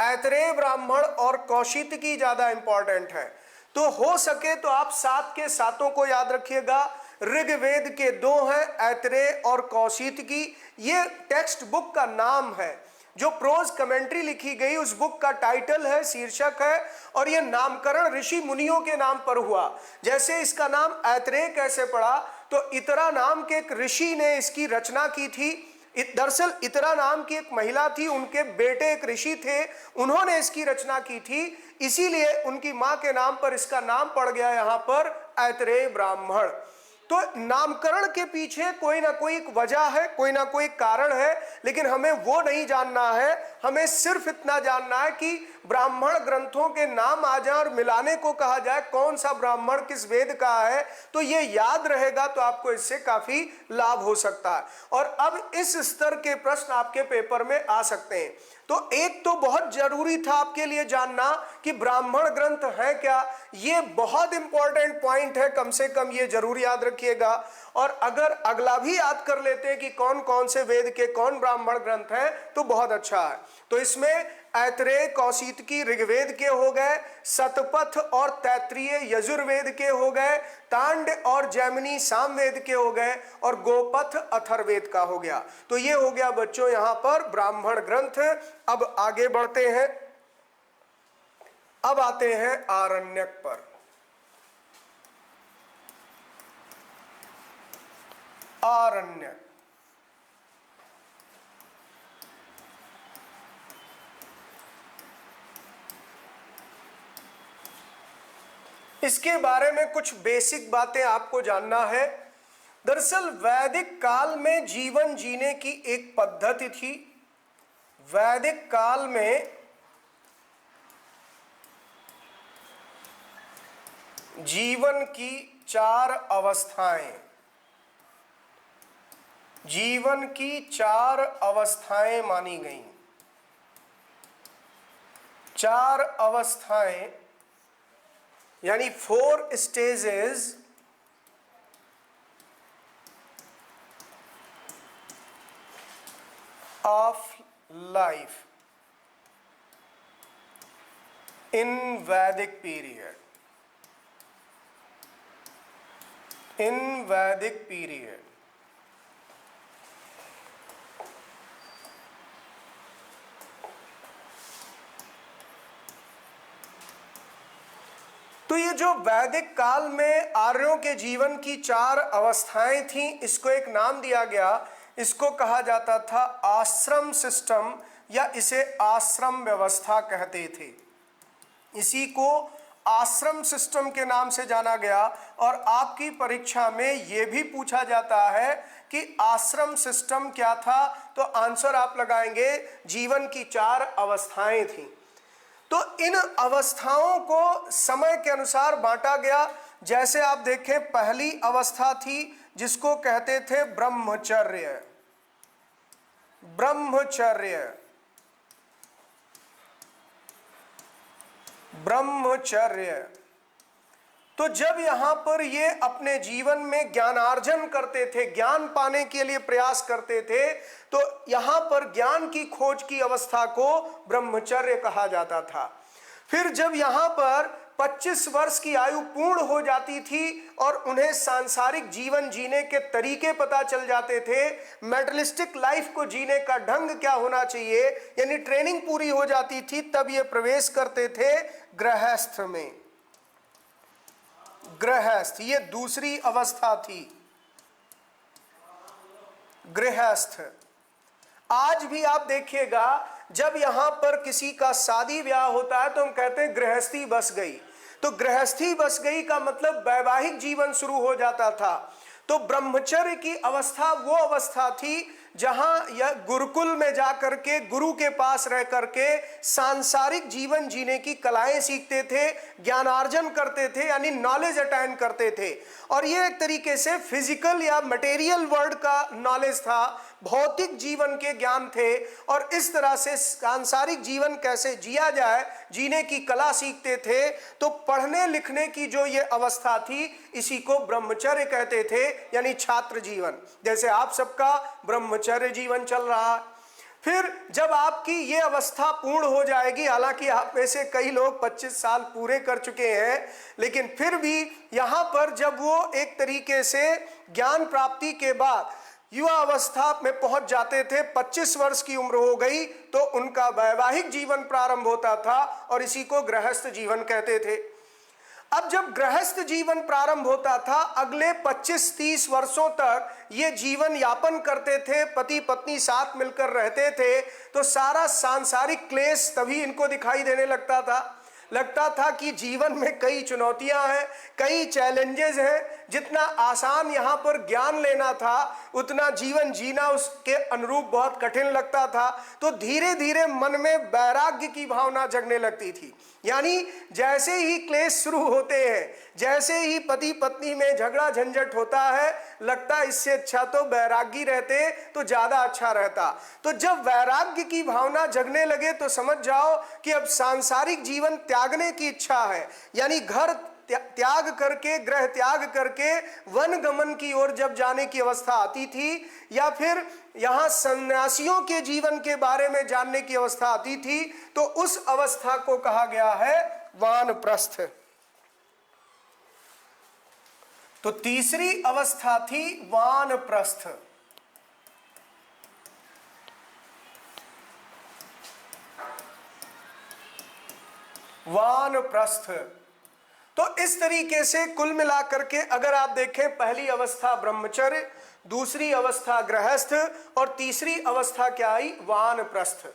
ऐतरेय ब्राह्मण और कौशितकी ज्यादा इंपॉर्टेंट है। तो हो सके तो आप 7 के 7 को याद रखिएगा। ऋग्वेद के 2 हैं, ऐतरेय और कौशितकी। ये टेक्स्ट बुक का नाम है। जो प्रोज कमेंट्री लिखी गई उस बुक का टाइटल है, शीर्षक है, और यह नामकरण ऋषि मुनियों के नाम पर हुआ। जैसे इसका नाम ऐतरेय कैसे पड़ा, तो इतरा नाम के एक ऋषि ने इसकी रचना की थी। दरअसल इतरा नाम की एक महिला थी, उनके बेटे एक ऋषि थे, उन्होंने इसकी रचना की थी, इसीलिए उनकी मां के नाम पर इसका नाम पड़ गया यहां पर ऐतरेय ब्राह्मण। तो नामकरण के पीछे कोई ना कोई एक वजह है, कोई ना कोई कारण है, लेकिन हमें वो नहीं जानना है। हमें सिर्फ इतना जानना है कि ब्राह्मण ग्रंथों के नाम आ जाए और मिलाने को कहा जाए कौन सा ब्राह्मण किस वेद का है, तो ये याद रहेगा तो आपको इससे काफी लाभ हो सकता है। और अब इस स्तर के प्रश्न आपके पेपर में आ सकते हैं। तो एक तो बहुत जरूरी था आपके लिए जानना कि ब्राह्मण ग्रंथ है क्या, ये बहुत इंपॉर्टेंट पॉइंट है, कम से कम ये जरूर याद रखिएगा। और अगर अगला भी याद कर लेते हैं कि कौन कौन से वेद के कौन ब्राह्मण ग्रंथ हैं, तो बहुत अच्छा है। तो इसमें ऐतरेय कौशितकी ऋग्वेद के हो गए, शतपथ और तैत्तिरीय यजुर्वेद के हो गए, तांड और जैमिनी सामवेद के हो गए, और गोपथ अथर्ववेद का हो गया। तो ये हो गया बच्चों यहां पर ब्राह्मण ग्रंथ। अब आगे बढ़ते हैं, अब आते हैं आरण्यक पर। आरण्यक, इसके बारे में कुछ बेसिक बातें आपको जानना है। दरअसल वैदिक काल में जीवन जीने की एक पद्धति थी। वैदिक काल में जीवन की 4 अवस्थाएं, जीवन की 4 अवस्थाएं मानी गई। 4 अवस्थाएं यानी 4 स्टेजेस ऑफ लाइफ इन वैदिक पीरियड। इन वैदिक पीरियड तो ये जो वैदिक काल में आर्यों के जीवन की 4 अवस्थाएं थी, इसको एक नाम दिया गया। इसको कहा जाता था आश्रम सिस्टम, या इसे आश्रम व्यवस्था कहते थे। इसी को आश्रम सिस्टम के नाम से जाना गया। और आपकी परीक्षा में यह भी पूछा जाता है कि आश्रम सिस्टम क्या था, तो आंसर आप लगाएंगे जीवन की 4 अवस्थाएं थी। तो इन अवस्थाओं को समय के अनुसार बांटा गया। जैसे आप देखें, पहली अवस्था थी जिसको कहते थे ब्रह्मचर्य। ब्रह्मचर्य, ब्रह्मचर्य। तो जब यहां पर ये अपने जीवन में ज्ञानार्जन करते थे, ज्ञान पाने के लिए प्रयास करते थे, तो यहां पर ज्ञान की खोज की अवस्था को ब्रह्मचर्य कहा जाता था। फिर जब यहां पर 25 वर्ष की आयु पूर्ण हो जाती थी और उन्हें सांसारिक जीवन जीने के तरीके पता चल जाते थे, मेटलिस्टिक लाइफ को जीने का ढंग क्या होना चाहिए, यानी ट्रेनिंग पूरी हो जाती थी, तब ये प्रवेश करते थे गृहस्थ में। गृहस्थ, ये दूसरी अवस्था थी, गृहस्थ। आज भी आप देखिएगा, जब यहां पर किसी का शादी ब्याह होता है तो हम कहते हैं गृहस्थी बस गई। तो गृहस्थी बस गई का मतलब वैवाहिक जीवन शुरू हो जाता था। तो ब्रह्मचर्य की अवस्था वो अवस्था थी जहां यह गुरुकुल में जाकर के गुरु के पास रह करके सांसारिक जीवन जीने की कलाएं सीखते थे, ज्ञानार्जन करते थे, यानी नॉलेज अटेन करते थे। और ये एक तरीके से फिजिकल या मटेरियल वर्ल्ड का नॉलेज था, भौतिक जीवन के ज्ञान थे, और इस तरह से सांसारिक जीवन कैसे जिया जाए, जीने की कला सीखते थे। तो पढ़ने लिखने की जो ये अवस्था थी, इसी को ब्रह्मचर्य कहते थे, यानी छात्र जीवन। जैसे आप सबका ब्रह्मचर्य जीवन चल रहा है। फिर जब आपकी ये अवस्था पूर्ण हो जाएगी, हालांकि आप में से कई लोग 25 साल पूरे कर चुके हैं, लेकिन फिर भी यहाँ पर जब वो एक तरीके से ज्ञान प्राप्ति के बाद युवा अवस्था में पहुंच जाते थे, 25 वर्ष की उम्र हो गई तो उनका वैवाहिक जीवन प्रारंभ होता था और इसी को गृहस्थ जीवन कहते थे। अब जब गृहस्थ जीवन प्रारंभ होता था, अगले 25-30 वर्षों तक ये जीवन यापन करते थे, पति पत्नी साथ मिलकर रहते थे, तो सारा सांसारिक क्लेश तभी इनको दिखाई देने लगता था कि जीवन में कई चुनौतियां हैं, कई चैलेंजेस हैं। जितना आसान यहाँ पर ज्ञान लेना था, उतना जीवन जीना उसके अनुरूप बहुत कठिन लगता था। तो धीरे धीरे मन में वैराग्य की भावना जगने लगती थी। यानी जैसे ही क्लेश शुरू होते हैं, जैसे ही पति पत्नी में झगड़ा झंझट होता है, लगता इससे अच्छा तो वैरागी रहते तो ज्यादा अच्छा रहता। तो जब वैराग्य की भावना जगने लगे तो समझ जाओ कि अब सांसारिक जीवन त्यागने की इच्छा है। यानी घर त्याग करके, गृह त्याग करके वन गमन की ओर जब जाने की अवस्था आती थी, या फिर यहां सन्यासियों के जीवन के बारे में जानने की अवस्था आती थी, तो उस अवस्था को कहा गया है वानप्रस्थ। तो तीसरी अवस्था थी वानप्रस्थ। वानप्रस्थ। तो इस तरीके से कुल मिलाकर के अगर आप देखें, पहली अवस्था ब्रह्मचर्य, दूसरी अवस्था गृहस्थ और तीसरी अवस्था क्या आई, वानप्रस्थ।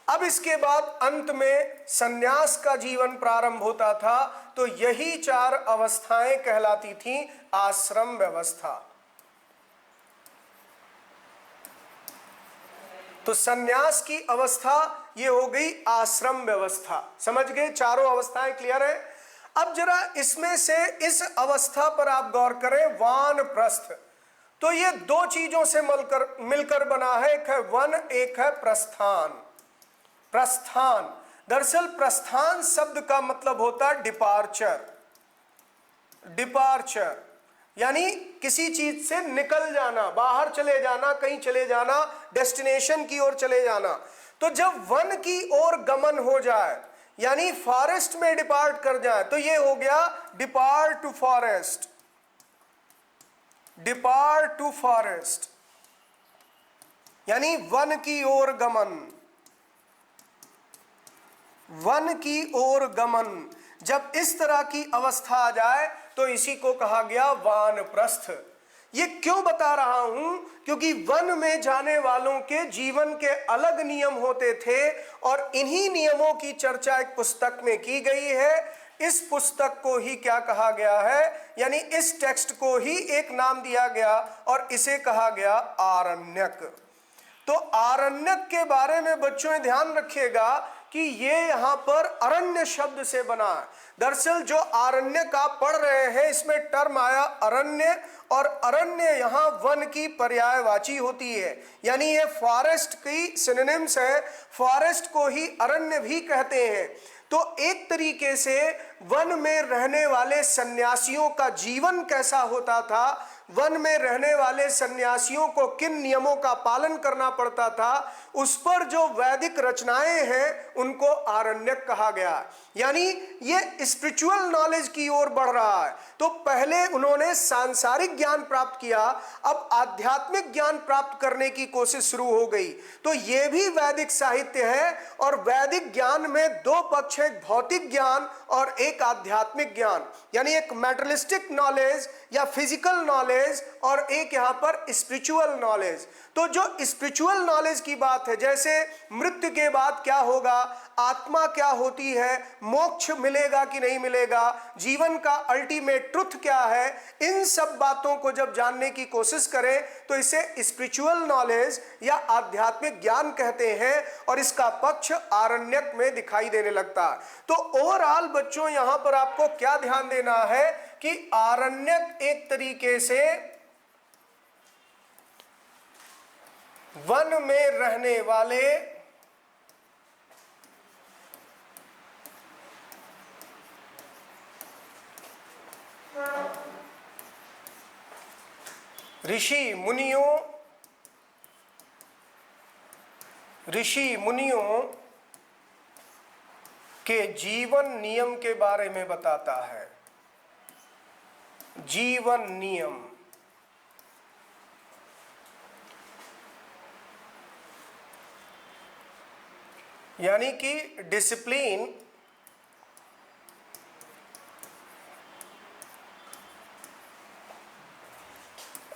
अब इसके बाद अंत में सन्यास का जीवन प्रारंभ होता था। तो यही 4 अवस्थाएं कहलाती थीं आश्रम व्यवस्था। तो सन्यास की अवस्था ये हो गई आश्रम व्यवस्था। समझ गए, चारों अवस्थाएं क्लियर है। अब जरा इसमें से इस अवस्था पर आप गौर करें, वानप्रस्थ। तो ये 2 चीजों से मिलकर बना है, एक है वन, एक है प्रस्थान। प्रस्थान, दरअसल प्रस्थान शब्द का मतलब होता है डिपार्चर। डिपार्चर यानी किसी चीज से निकल जाना, बाहर चले जाना, कहीं चले जाना, डेस्टिनेशन की ओर चले जाना। तो जब वन की ओर गमन हो जाए, यानी फॉरेस्ट में डिपार्ट कर जाए, तो ये हो गया depart to forest. Depart to forest यानी वन की ओर गमन। वन की ओर गमन, जब इस तरह की अवस्था आ जाए तो इसी को कहा गया वानप्रस्थ। ये क्यों बता रहा हूं, क्योंकि वन में जाने वालों के जीवन के अलग नियम होते थे और इन्हीं नियमों की चर्चा एक पुस्तक में की गई है। इस पुस्तक को ही क्या कहा गया है, यानी इस टेक्स्ट को ही एक नाम दिया गया और इसे कहा गया आरण्यक। तो आरण्यक के बारे में बच्चों ध्यान रखिएगा कि ये यहां पर अरण्य शब्द से बना है। दरअसल जो आरण्यक आप पढ़ रहे हैं, इसमें टर्म आया अरण्य, और अरण्य यहां वन की पर्यायवाची होती है, यानी ये फॉरेस्ट की सिनोनिम्स है। फॉरेस्ट को ही अरण्य भी कहते हैं। तो एक तरीके से वन में रहने वाले सन्यासियों का जीवन कैसा होता था, वन में रहने वाले सन्यासियों को किन नियमों का पालन करना पड़ता था, उस पर जो वैदिक रचनाएं हैं उनको आरण्यक कहा गया। यानी ये स्पिरिचुअल नॉलेज की ओर बढ़ रहा है। तो पहले उन्होंने सांसारिक ज्ञान प्राप्त किया, अब आध्यात्मिक ज्ञान प्राप्त करने की कोशिश शुरू हो गई। तो ये भी वैदिक साहित्य है, और वैदिक ज्ञान में 2 पक्ष है, भौतिक ज्ञान और एक आध्यात्मिक ज्ञान। यानी एक मैटेरियलिस्टिक नॉलेज या फिजिकल नॉलेज और एक यहां पर स्पिरिचुअल नॉलेज। तो जो स्पिरिचुअल नॉलेज की बात है, जैसे मृत्यु के बाद क्या होगा, आत्मा क्या होती है, मोक्ष मिलेगा कि नहीं मिलेगा, जीवन का अल्टीमेट ट्रुथ क्या है, इन सब बातों को जब जानने की कोशिश करें तो इसे स्पिरिचुअल नॉलेज या आध्यात्मिक ज्ञान कहते हैं, और इसका पक्ष आरण्यक में दिखाई देने लगता है। तो ओवरऑल बच्चों यहां पर आपको क्या ध्यान देना है कि आरण्यक एक तरीके से वन में रहने वाले ऋषि मुनियों के जीवन नियम के बारे में बताता है। जीवन नियम, यानी कि discipline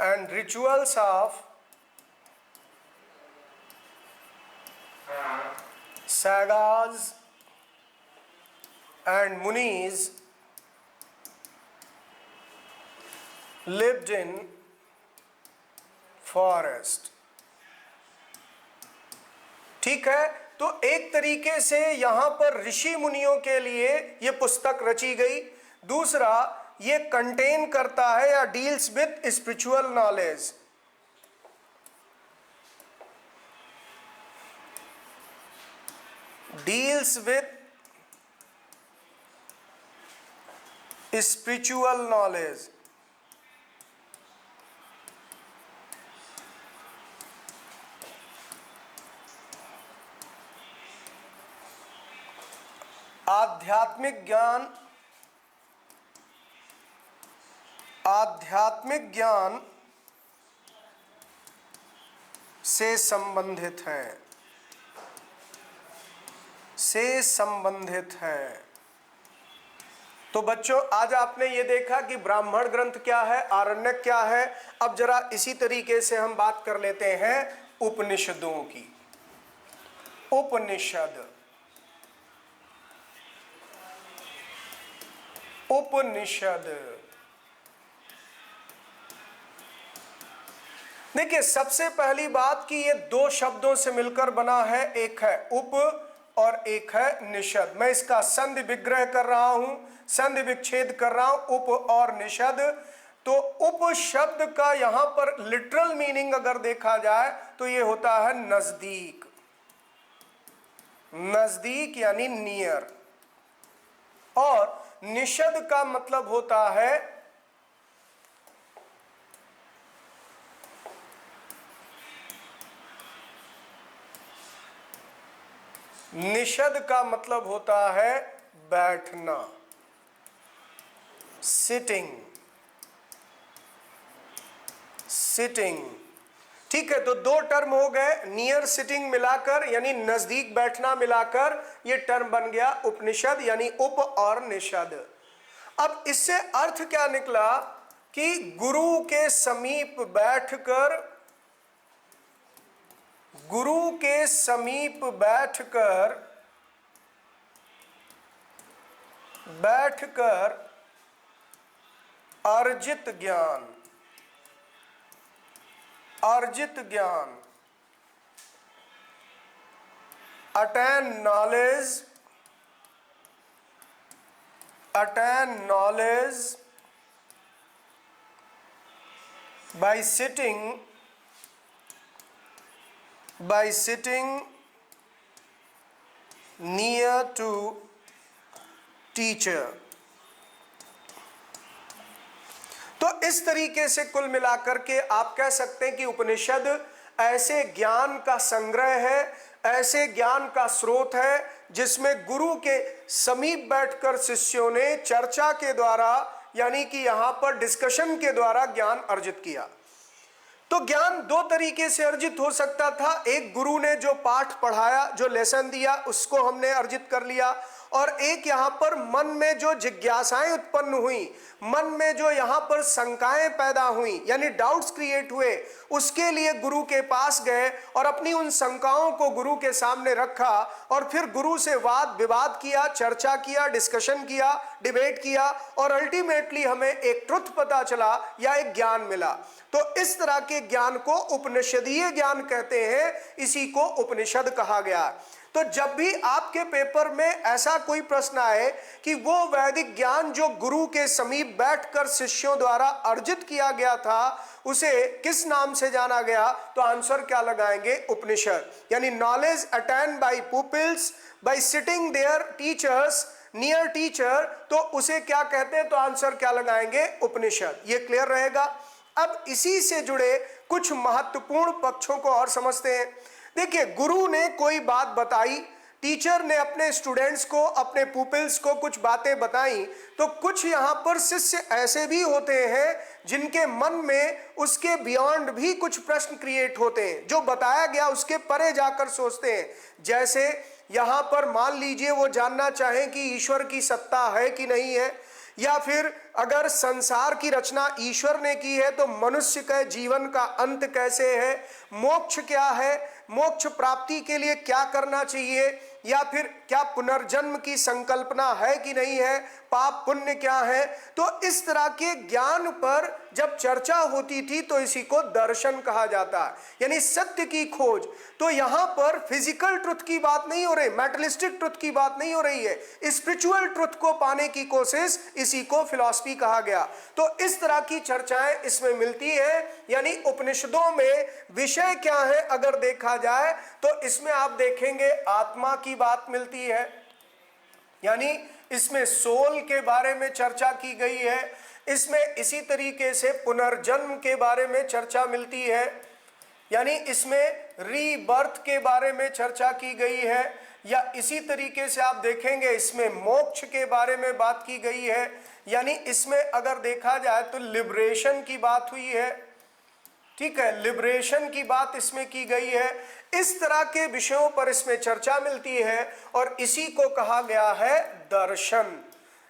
and rituals of sagas and munis lived in forest। ठीक है, तो एक तरीके से यहां पर ऋषि मुनियों के लिए यह पुस्तक रची गई। दूसरा, ये कंटेन करता है या deals with spiritual knowledge. Deals with spiritual knowledge. आध्यात्मिक ज्ञान, आध्यात्मिक ज्ञान से संबंधित है, से संबंधित है। तो बच्चों, आज आपने ये देखा कि ब्राह्मण ग्रंथ क्या है, आरण्यक क्या है। अब जरा इसी तरीके से हम बात कर लेते हैं उपनिषदों की। उपनिषद, उपनिषद देखिए, सबसे पहली बात कि ये दो शब्दों से मिलकर बना है, एक है उप और एक है निषद। मैं इसका संधि विग्रह कर रहा हूं, संधि विच्छेद कर रहा हूं, उप और निषद। तो उप शब्द का यहां पर लिटरल मीनिंग अगर देखा जाए तो ये होता है नजदीक, नजदीक यानी नियर। और निषद का मतलब होता है निषद का मतलब होता है बैठना, सिटिंग, सिटिंग। ठीक है, तो दो टर्म हो गए, नियर सिटिंग मिलाकर यानी नजदीक बैठना मिलाकर ये टर्म बन गया उपनिषद यानी उप और निषद। अब इससे अर्थ क्या निकला कि गुरु के समीप बैठकर, गुरु के समीप बैठकर अर्जित ज्ञान, अर्जित ज्ञान, attain knowledge, attain knowledge by sitting near to teacher। तो इस तरीके से कुल मिलाकर के आप कह सकते हैं कि उपनिषद ऐसे ज्ञान का संग्रह है, ऐसे ज्ञान का स्रोत है जिसमें गुरु के समीप बैठकर शिष्यों ने चर्चा के द्वारा यानी कि यहां पर डिस्कशन के द्वारा ज्ञान अर्जित किया। तो ज्ञान दो तरीके से अर्जित हो सकता था, एक गुरु ने जो पाठ पढ़ाया, जो लेसन दिया, उसको हमने अर्जित कर लिया, और एक यहां पर मन में जो जिज्ञासाएं उत्पन्न हुई, मन में जो यहां पर शंकाएं पैदा हुई यानी डाउट्स क्रिएट हुए, उसके लिए गुरु के पास गए और अपनी उन शंकाओं को गुरु के सामने रखा और फिर गुरु से वाद विवाद किया, चर्चा किया, डिस्कशन किया, डिबेट किया और अल्टीमेटली हमें एक ट्रुथ पता चला या एक ज्ञान मिला। तो इस तरह के ज्ञान को उपनिषदीय ज्ञान कहते हैं, इसी को उपनिषद कहा गया। तो जब भी आपके पेपर में ऐसा कोई प्रश्न आए कि वो वैदिक ज्ञान जो गुरु के समीप बैठकर शिष्यों द्वारा अर्जित किया गया था उसे किस नाम से जाना गया, तो आंसर क्या लगाएंगे, उपनिषद। यानी knowledge attend bye pupils bye sitting there teachers near teacher, तो उसे क्या कहते हैं, तो आंसर क्या लगाएंगे, उपनिषद। ये क्लियर रहेगा। अब इसी से जुड़े कुछ महत्वपूर्ण पक्षों को और समझते हैं। देखिए, गुरु ने कोई बात बताई, टीचर ने अपने स्टूडेंट्स को, अपने पुपिल्स को कुछ बातें बताई, तो कुछ यहाँ पर शिष्य ऐसे भी होते हैं जिनके मन में उसके बियॉन्ड भी कुछ प्रश्न क्रिएट होते हैं, जो बताया गया उसके परे जाकर सोचते हैं। जैसे यहाँ पर मान लीजिए वो जानना चाहें कि ईश्वर की सत्ता है कि नहीं है, या फिर अगर संसार की रचना ईश्वर ने की है तो मनुष्य के जीवन का अंत कैसे है, मोक्ष क्या है, मोक्ष प्राप्ति के लिए क्या करना चाहिए, या फिर क्या पुनर्जन्म की संकल्पना है कि नहीं है, पाप पुण्य क्या है। तो इस तरह के ज्ञान पर जब चर्चा होती थी तो इसी को दर्शन कहा जाता है, यानी सत्य की खोज। तो यहाँ पर फिजिकल ट्रुथ की बात नहीं हो रही, मेटलिस्टिक ट्रुथ की बात नहीं हो रही है, स्पिरिचुअल ट्रुथ को पाने की कोशिश, इसी को फिलॉसफी कहा गया। तो इस तरह की चर्चाएं इसमें मिलती है, यानी उपनिषदों में विषय क्या है अगर देखा जाए तो इसमें आप देखेंगे आत्मा की बात मिलती है, यानी इसमें सोल के बारे में चर्चा की गई है, इसमें इसी तरीके से पुनर्जन्म के बारे में चर्चा मिलती है, यानी इसमें रीबर्थ के बारे में चर्चा की गई है, या इसी तरीके से आप देखेंगे इसमें मोक्ष के बारे में बात की गई है, यानी इसमें अगर देखा जाए तो लिबरेशन की बात हुई है, ठीक है, लिबरेशन की बात इसमें की गई है। इस तरह के विषयों पर इसमें चर्चा मिलती है और इसी को कहा गया है दर्शन।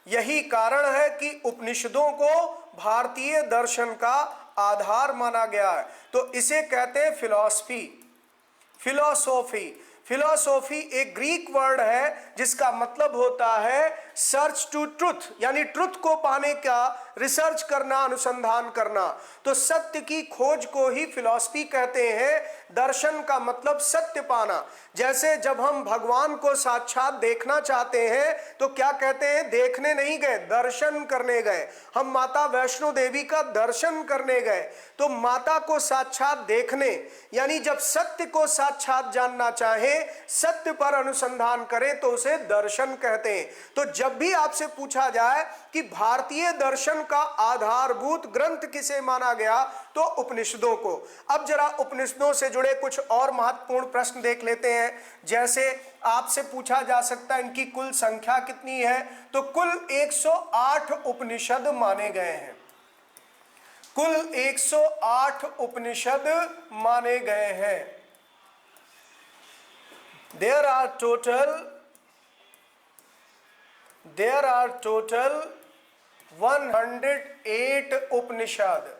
यही कारण है कि उपनिषदों को भारतीय दर्शन का आधार माना गया है, तो इसे कहते हैं फिलॉसफी, फिलोसोफी। फिलोसोफी एक ग्रीक वर्ड है जिसका मतलब होता है सर्च टू ट्रुथ, यानी ट्रुथ को पाने का रिसर्च करना, अनुसंधान करना। तो सत्य की खोज को ही फिलॉसफी कहते हैं। दर्शन का मतलब सत्य पाना। जैसे जब हम भगवान को साक्षात देखना चाहते हैं तो क्या कहते हैं, देखने नहीं गए, दर्शन करने गए। हम माता वैष्णो देवी का दर्शन करने गए, तो माता को साक्षात देखने, यानी जब सत्य को साक्षात जानना चाहे, सत्य पर अनुसंधान करें तो उसे दर्शन कहते हैं। तो जब भी आपसे पूछा जाए कि भारतीय दर्शन का आधारभूत ग्रंथ किसे माना गया, तो उपनिषदों को। अब जरा उपनिषदों से जुड़े कुछ और महत्वपूर्ण प्रश्न देख लेते हैं। जैसे आपसे पूछा जा सकता है इनकी कुल संख्या कितनी है, तो कुल 108 उपनिषद माने गए हैं, कुल 108 उपनिषद माने गए हैं। There are total 108 उपनिषद।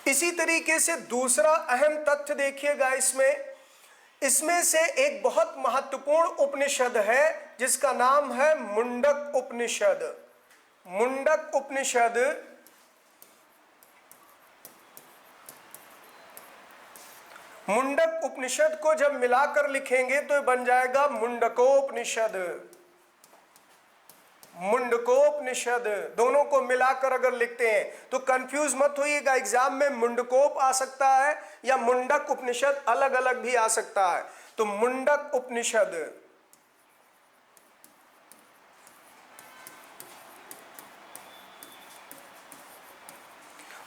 इसी तरीके से दूसरा अहम तथ्य देखिएगा इसमें से एक बहुत महत्वपूर्ण उपनिषद है जिसका नाम है मुंडक उपनिषद। मुंडक उपनिषद मुंडक उपनिषद को जब मिलाकर लिखेंगे तो बन जाएगा मुंडकोपनिषद। मुंडकोपनिषद दोनों को मिलाकर अगर लिखते हैं तो कंफ्यूज मत होइएगा, एग्जाम में मुंडकोप आ सकता है या मुंडक उपनिषद अलग अलग भी आ सकता है। तो मुंडक उपनिषद,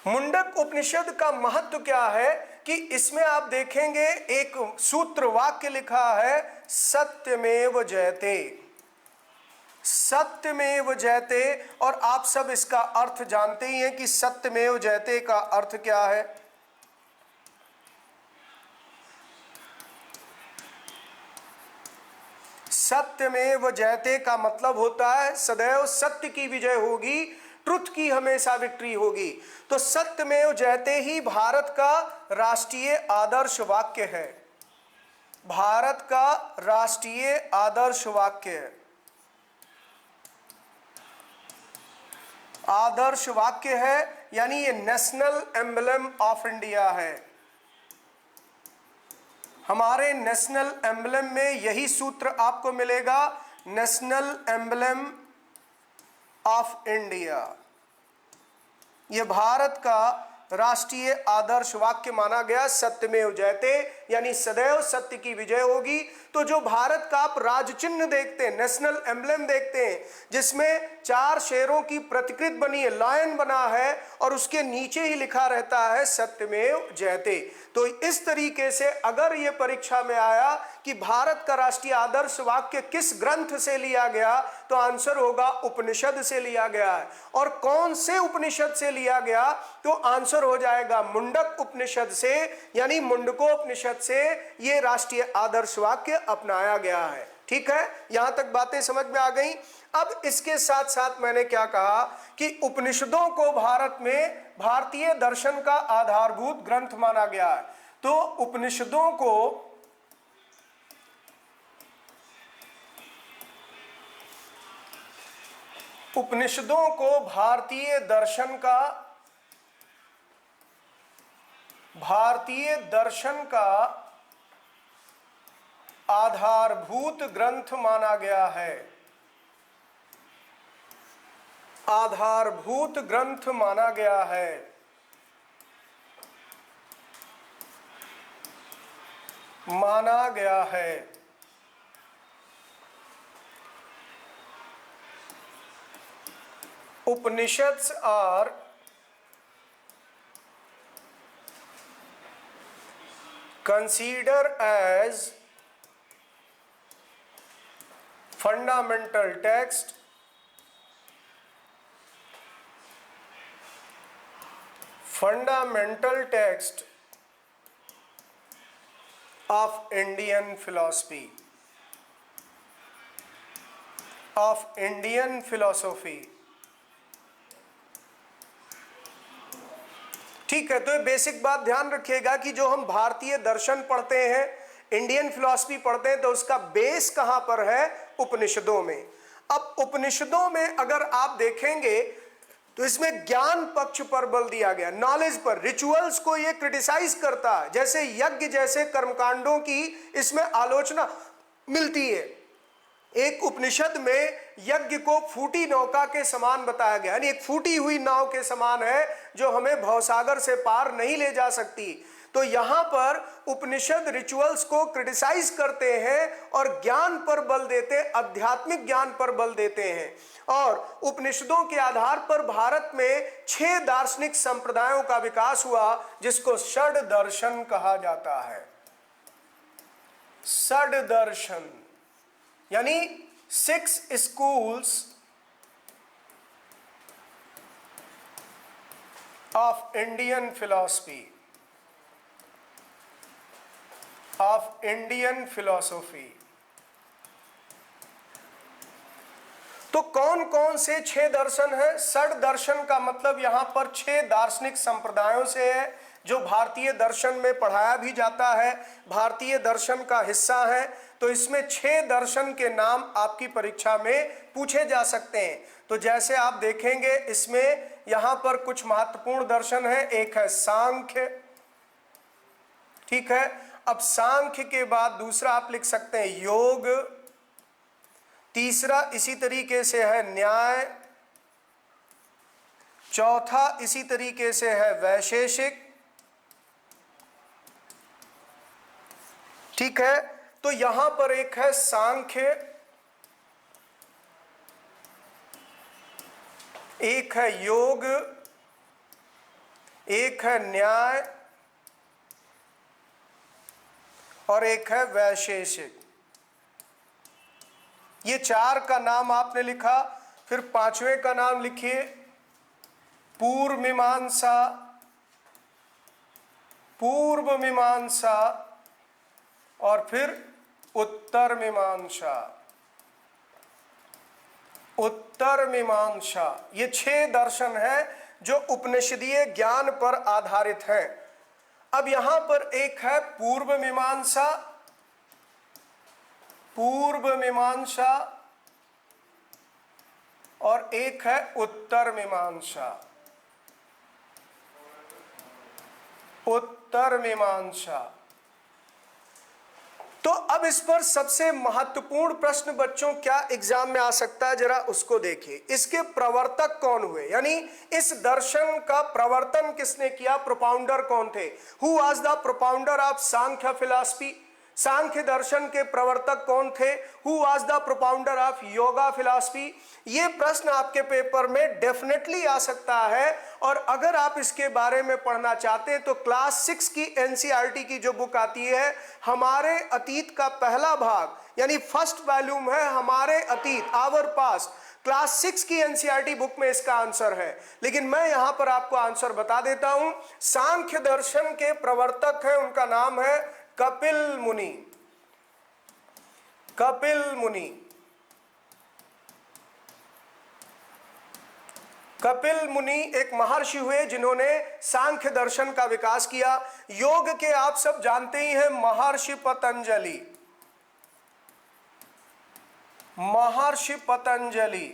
मुंडक उपनिषद का महत्व क्या है कि इसमें आप देखेंगे एक सूत्र वाक्य लिखा है, सत्यमेव जयते, सत्यमेव जयते। और आप सब इसका अर्थ जानते ही हैं कि सत्यमेव जयते का अर्थ क्या है। सत्यमेव जयते का मतलब होता है सदैव सत्य की विजय होगी, ट्रुथ की हमेशा विक्ट्री होगी। तो सत्यमेव जयते ही भारत का राष्ट्रीय आदर्श वाक्य है, भारत का राष्ट्रीय आदर्श वाक्य है, आदर्श वाक्य है, यानी ये नेशनल एम्बलम ऑफ इंडिया है। हमारे नेशनल एम्बलम में यही सूत्र आपको मिलेगा, नेशनल एम्बलम ऑफ इंडिया। यह भारत का राष्ट्रीय आदर्श वाक्य माना गया, सत्यमेव जयते, यानी सदैव सत्य की विजय होगी। तो जो भारत का आप राज चिन्ह देखते हैं, नेशनल एम्ब्लेम देखते हैं, जिसमें 4 शेरों की प्रतिकृति बनी है, लायन बना है, और उसके नीचे ही लिखा रहता है सत्यमेव जयते। तो इस तरीके से अगर ये परीक्षा में आया कि भारत का राष्ट्रीय आदर्श वाक्य किस ग्रंथ से लिया गया, तो आंसर होगा उपनिषद से लिया गया है। और कौन से उपनिषद से लिया गया, तो आंसर हो जाएगा मुंडक उपनिषद से, यानी मुंडकोपनिषद से ये राष्ट्रीय आदर्श वाक्य अपनाया गया है। ठीक है, यहां तक बातें समझ में आ गई। अब इसके साथ साथ मैंने क्या कहा कि उपनिषदों को भारत में भारतीय दर्शन का आधारभूत ग्रंथ माना गया है। तो उपनिषदों को भारतीय दर्शन का आधारभूत ग्रंथ माना गया है, आधारभूत ग्रंथ माना गया है। माना गया है। Upanishads are considered as fundamental text of Indian philosophy, ठीक है। तो ये बेसिक बात ध्यान रखिएगा कि जो हम भारतीय दर्शन पढ़ते हैं, इंडियन फिलॉसफी पढ़ते हैं, तो उसका बेस कहां पर है, उपनिषदों में। अब उपनिषदों में अगर आप देखेंगे तो इसमें ज्ञान पक्ष पर बल दिया गया, नॉलेज पर। रिचुअल्स को ये क्रिटिसाइज करता है, जैसे यज्ञ जैसे कर्मकांडों की इसमें आलोचना मिलती है। एक उपनिषद में यज्ञ को फूटी नौका के समान बताया गया, यानी एक फूटी हुई नाव के समान है जो हमें भवसागर से पार नहीं ले जा सकती। तो यहां पर उपनिषद रिचुअल्स को क्रिटिसाइज करते हैं और ज्ञान पर बल देते हैं, आध्यात्मिक ज्ञान पर बल देते हैं। और उपनिषदों के आधार पर भारत में 6 दार्शनिक संप्रदायों का विकास हुआ, जिसको षड दर्शन कहा जाता है। षड दर्शन यानी 6 schools of Indian philosophy, तो कौन कौन से 6 दर्शन है? षड दर्शन का मतलब यहां पर 6 दार्शनिक संप्रदायों से है, जो भारतीय दर्शन में पढ़ाया भी जाता है, भारतीय दर्शन का हिस्सा है। तो इसमें 6 दर्शन के नाम आपकी परीक्षा में पूछे जा सकते हैं। तो जैसे आप देखेंगे इसमें यहां पर कुछ महत्वपूर्ण दर्शन है। एक है सांख्य, ठीक है। अब सांख्य के बाद दूसरा आप लिख सकते हैं योग, तीसरा इसी तरीके से है न्याय, चौथा इसी तरीके से है वैशेषिक, ठीक है। तो यहां पर एक है सांख्य, एक है योग, एक है न्याय और एक है वैशेषिक। ये 4 का नाम आपने लिखा। फिर 5वें का नाम लिखिए पूर्व मीमांसा और फिर उत्तर मीमांसा। ये 6 दर्शन हैं जो उपनिषदीय ज्ञान पर आधारित हैं। अब यहां पर एक है पूर्व मीमांसा और एक है उत्तर मीमांसा। तो अब इस पर सबसे महत्वपूर्ण प्रश्न बच्चों क्या एग्जाम में आ सकता है, जरा उसको देखिए। इसके प्रवर्तक कौन हुए, यानी इस दर्शन का प्रवर्तन किसने किया, प्रोपाउंडर कौन थे? Who was the propounder of Sankhya philosophy? Sankhya दर्शन के प्रवर्तक कौन थे? Who was the propounder of yoga philosophy? ये प्रश्न आपके पेपर में डेफिनेटली आ सकता है। और अगर आप इसके बारे में पढ़ना चाहते हैं तो क्लास 6 की एनसीईआरटी की जो बुक आती है हमारे अतीत का पहला भाग, यानी फर्स्ट वॉल्यूम है हमारे अतीत, आवर पास्ट, क्लास 6 की एनसीईआरटी बुक में इसका आंसर है। लेकिन मैं यहां पर आपको आंसर बता देता हूं। सांख्य दर्शन के प्रवर्तक हैं, उनका नाम है कपिल मुनि। कपिल मुनि। कपिल मुनि एक महर्षि हुए जिन्होंने सांख्य दर्शन का विकास किया। योग के आप सब जानते ही हैं महर्षि पतंजलि। महर्षि पतंजलि,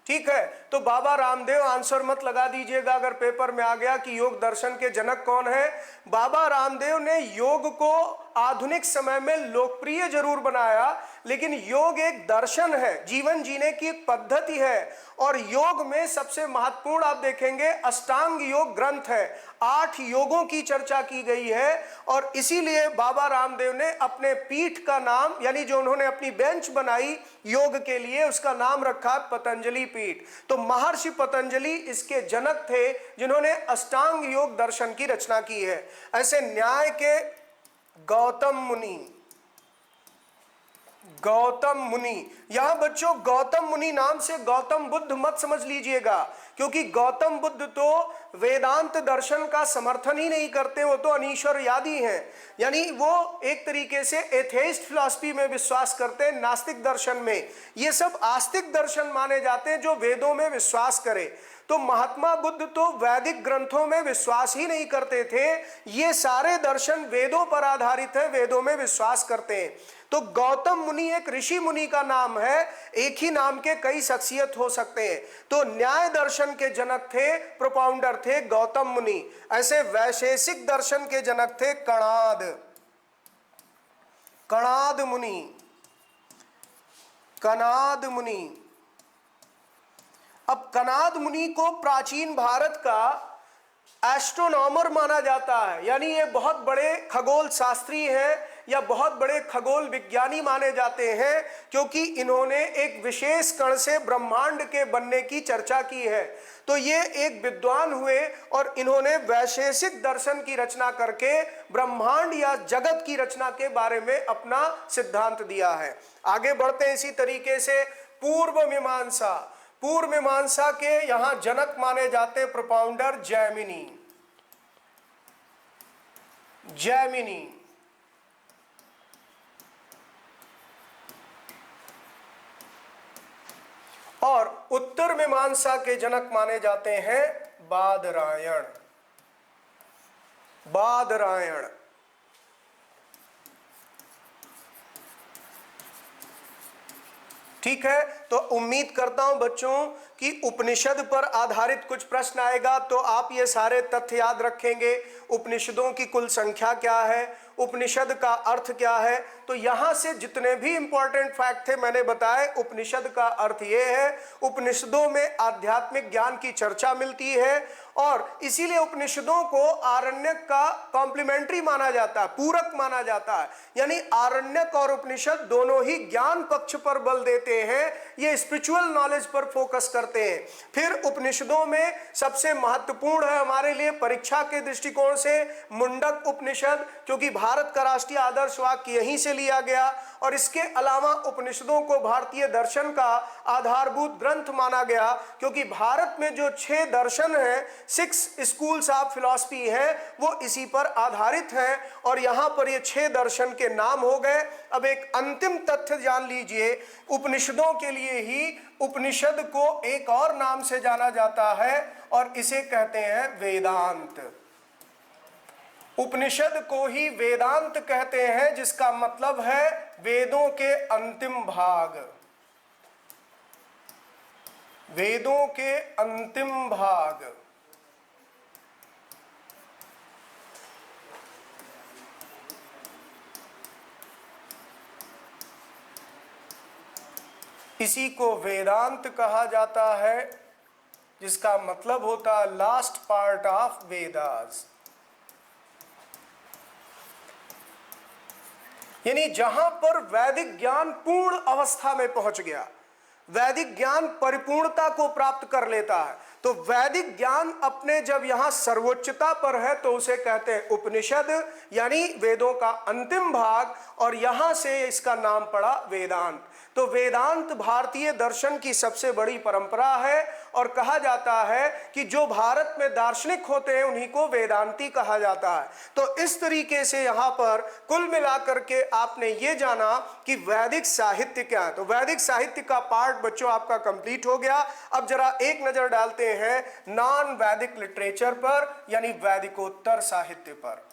ठीक है। तो बाबा रामदेव आंसर मत लगा दीजिएगा अगर पेपर में आ गया कि योग दर्शन के जनक कौन है। बाबा रामदेव ने योग को आधुनिक समय में लोकप्रिय जरूर बनाया, लेकिन योग एक दर्शन है, जीवन जीने की एक पद्धति है। और योग में सबसे महत्वपूर्ण आप देखेंगे अष्टांग योग ग्रंथ है। 8 योगों की चर्चा की गई है और इसीलिए बाबा रामदेव ने अपने पीठ का नाम, यानी जो उन्होंने अपनी बेंच बनाई योग के लिए, उसका नाम रखा पतंजलि पीठ। तो महर्षि पतंजलि इसके जनक थे जिन्होंने अष्टांग योग दर्शन की रचना की है। ऐसे न्याय के गौतम मुनि। गौतम मुनि, यहां बच्चों गौतम मुनि नाम से गौतम बुद्ध मत समझ लीजिएगा, क्योंकि गौतम बुद्ध तो वेदांत दर्शन का समर्थन ही नहीं करते, वो तो अनीश्वरवादी हैं। यानी वो एक तरीके से एथेइस्ट फिलॉसफी में विश्वास करते हैं, नास्तिक दर्शन में। ये सब आस्तिक दर्शन माने जाते हैं जो वेदों में विश्वास करे। तो महात्मा बुद्ध तो वैदिक ग्रंथों में विश्वास ही नहीं करते थे। ये सारे दर्शन वेदों पर आधारित है, वेदों में विश्वास करते हैं। तो गौतम मुनि एक ऋषि मुनि का नाम है, एक ही नाम के कई शख्सियत हो सकते हैं। तो न्याय दर्शन के जनक थे, प्रोपाउंडर थे गौतम मुनि। ऐसे वैशेषिक दर्शन के जनक थे कणाद। कणाद मुनि। कणाद मुनि। अब कणाद मुनि को प्राचीन भारत का एस्ट्रोनॉमर माना जाता है, यानी ये बहुत बड़े खगोल शास्त्री हैं या बहुत बड़े खगोल विज्ञानी माने जाते हैं, क्योंकि इन्होंने एक विशेष कण से ब्रह्मांड के बनने की चर्चा की है। तो ये एक विद्वान हुए और इन्होंने वैशेषिक दर्शन की रचना करके ब्रह्मांड या जगत की रचना के बारे में अपना सिद्धांत दिया है। आगे बढ़ते हैं इसी तरीके से पूर्व मीमांसा। पूर्व मीमांसा के यहां जनक माने जाते प्रोपाउंडर जैमिनी। जैमिनी। और उत्तर मीमांसा के जनक माने जाते हैं बादरायण। बादरायण। ठीक है। तो उम्मीद करता हूं बच्चों कि उपनिषद पर आधारित कुछ प्रश्न आएगा तो आप ये सारे तथ्य याद रखेंगे। उपनिषदों की कुल संख्या क्या है, उपनिषद का अर्थ क्या है। तो यहां से जितने भी इंपॉर्टेंट फैक्ट थे मैंने बताए। उपनिषद का अर्थ ये है, उपनिषदों में आध्यात्मिक ज्ञान की चर्चा मिलती है और इसीलिए उपनिषदों को आरण्यक का कॉम्प्लीमेंट्री माना जाता है, पूरक माना जाता है। यानी आरण्यक और उपनिषद दोनों ही ज्ञान पक्ष पर बल देते हैं, ये स्पिरिचुअल नॉलेज पर फोकस करते हैं। फिर उपनिषदों में सबसे महत्वपूर्ण है हमारे लिए परीक्षा के दृष्टिकोण से मुंडक उपनिषद, क्योंकि भारत का राष्ट्रीय आदर्श वाक्य यहीं से लिया गया। और इसके अलावा उपनिषदों को भारतीय दर्शन का आधारभूत ग्रंथ माना गया, क्योंकि भारत में जो 6 दर्शन हैं, 6 स्कूल्स ऑफ फिलॉसफी हैं, वो इसी पर आधारित हैं। और यहां पर ये 6 दर्शन के नाम हो गए। अब एक अंतिम तथ्य जान लीजिए, उपनिषदों के लिए ही उपनिषद को एक और नाम से जाना जाता है और इसे कहते हैं वेदांत। उपनिषद को ही वेदांत कहते हैं, जिसका मतलब है वेदों के अंतिम भाग। वेदों के अंतिम भाग। इसी को वेदांत कहा जाता है, जिसका मतलब होता है लास्ट पार्ट ऑफ वेदास। यानी जहां पर वैदिक ज्ञान पूर्ण अवस्था में पहुंच गया, वैदिक ज्ञान परिपूर्णता को प्राप्त कर लेता है, तो वैदिक ज्ञान अपने जब यहां सर्वोच्चता पर है तो उसे कहते हैं उपनिषद, यानी वेदों का अंतिम भाग, और यहां से इसका नाम पड़ा वेदांत। तो वेदांत भारतीय दर्शन की सबसे बड़ी परंपरा है और कहा जाता है कि जो भारत में दार्शनिक होते हैं उन्हीं को वेदांती कहा जाता है। तो इस तरीके से यहां पर कुल मिलाकर के आपने ये जाना कि वैदिक साहित्य क्या है। तो वैदिक साहित्य का पार्ट बच्चों आपका कंप्लीट हो गया। अब जरा एक नजर डालते हैं नॉन वैदिक लिटरेचर पर, यानी वैदिकोत्तर साहित्य पर।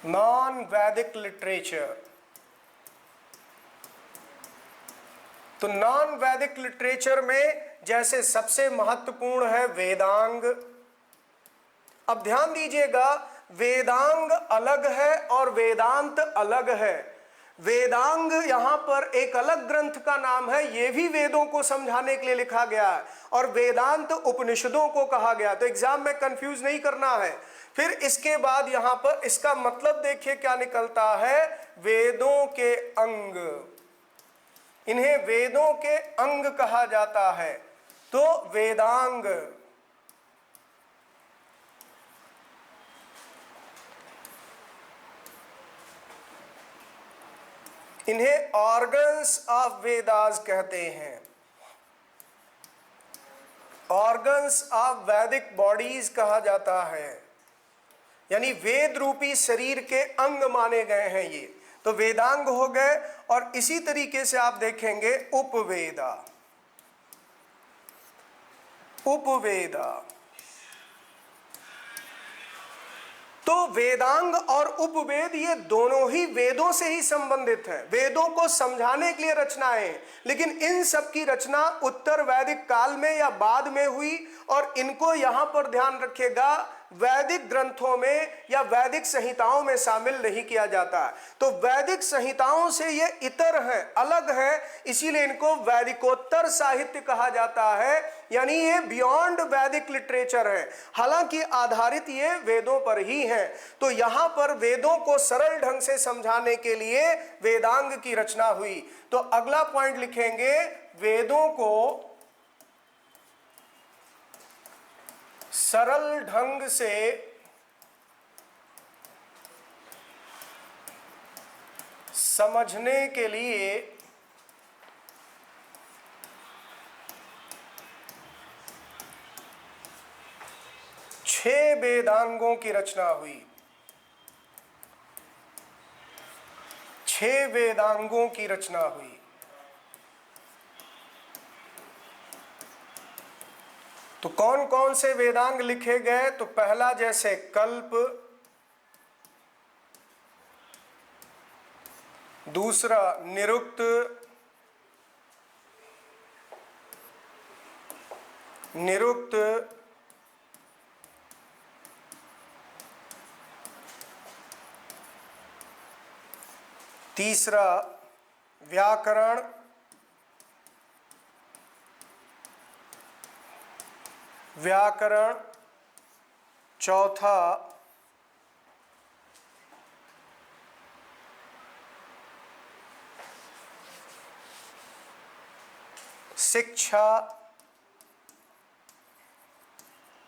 नॉन वैदिक लिटरेचर, तो नॉन वैदिक लिटरेचर में जैसे सबसे महत्वपूर्ण है वेदांग। अब ध्यान दीजिएगा, वेदांग अलग है और वेदांत अलग है। वेदांग यहां पर एक अलग ग्रंथ का नाम है, यह भी वेदों को समझाने के लिए लिखा गया है, और वेदांत उपनिषदों को कहा गया। तो एग्जाम में कंफ्यूज नहीं करना है। फिर इसके बाद यहां पर इसका मतलब देखिए क्या निकलता है, वेदों के अंग, इन्हें वेदों के अंग कहा जाता है। तो वेदांग, इन्हें ऑर्गन्स ऑफ वेदास कहते हैं, ऑर्गन्स ऑफ वैदिक बॉडीज कहा जाता है, यानी वेद रूपी शरीर के अंग माने गए हैं ये। तो वेदांग हो गए। और इसी तरीके से आप देखेंगे उपवेदा, उपवेदा। तो वेदांग और उपवेद ये दोनों ही वेदों से ही संबंधित हैं, वेदों को समझाने के लिए रचनाएं हैं, लेकिन इन सब की रचना उत्तर वैदिक काल में या बाद में हुई, और इनको यहां पर ध्यान रखिएगा वैदिक ग्रंथों में या वैदिक संहिताओं में शामिल नहीं किया जाता है। तो वैदिक संहिताओं से ये इतर है, अलग है, इसीलिए इनको वैदिकोत्तर साहित्य कहा जाता है, यानी ये बियॉन्ड वैदिक लिटरेचर है, हालांकि आधारित ये वेदों पर ही है। तो यहां पर वेदों को सरल ढंग से समझाने के लिए वेदांग की रचना हुई। तो अगला पॉइंट लिखेंगे, वेदों को सरल ढंग से समझने के लिए छह वेदांगों की रचना हुई, छह वेदांगों की रचना हुई। तो कौन कौन से वेदांग लिखे गए, तो पहला जैसे कल्प, दूसरा निरुक्त, निरुक्त, तीसरा व्याकरण, व्याकरण, चौथा शिक्षा,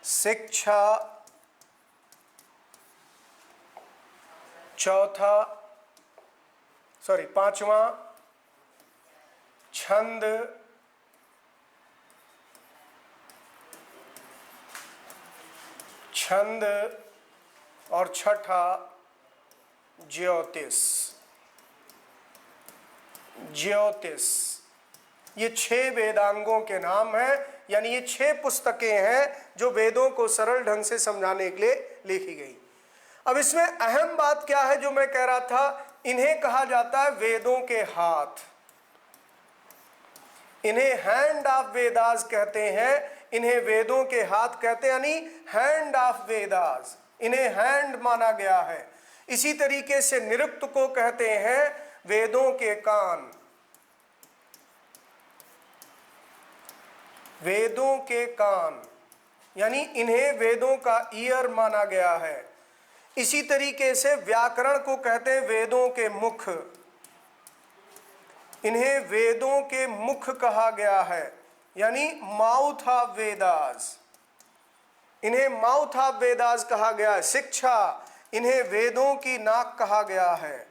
शिक्षा, चौथा पांचवा छंद, छंद, और छठा ज्योतिष, ज्योतिष। ये छह वेदांगों के नाम हैं, यानी ये छह पुस्तकें हैं जो वेदों को सरल ढंग से समझाने के लिए लिखी गई। अब इसमें अहम बात क्या है जो मैं कह रहा था, इन्हें कहा जाता है वेदों के हाथ, इन्हें हैंड ऑफ वेदास कहते हैं, इन्हें वेदों के हाथ कहते हैं, यानी हैंड ऑफ वेदास, इन्हें हैंड माना गया है। इसी तरीके से निरुक्त को कहते हैं वेदों के कान, वेदों के कान, यानी इन्हें वेदों का ईयर माना गया है। इसी तरीके से व्याकरण को कहते हैं वेदों के मुख, इन्हें वेदों के मुख कहा गया है, यानी माउथ ऑफ वेदास, इन्हें माउथ ऑफ वेदास कहा गया है। शिक्षा, इन्हें वेदों की नाक कहा गया है,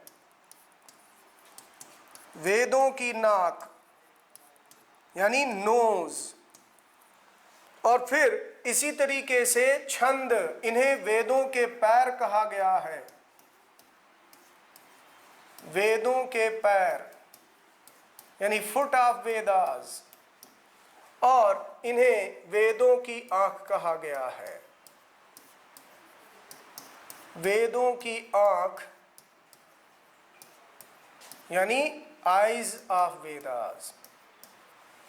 वेदों की नाक यानी नोज। और फिर इसी तरीके से छंद, इन्हें वेदों के पैर कहा गया है, वेदों के पैर यानी फुट ऑफ वेदास। और इन्हें वेदों की आंख कहा गया है, वेदों की आंख यानी आइज ऑफ वेदास।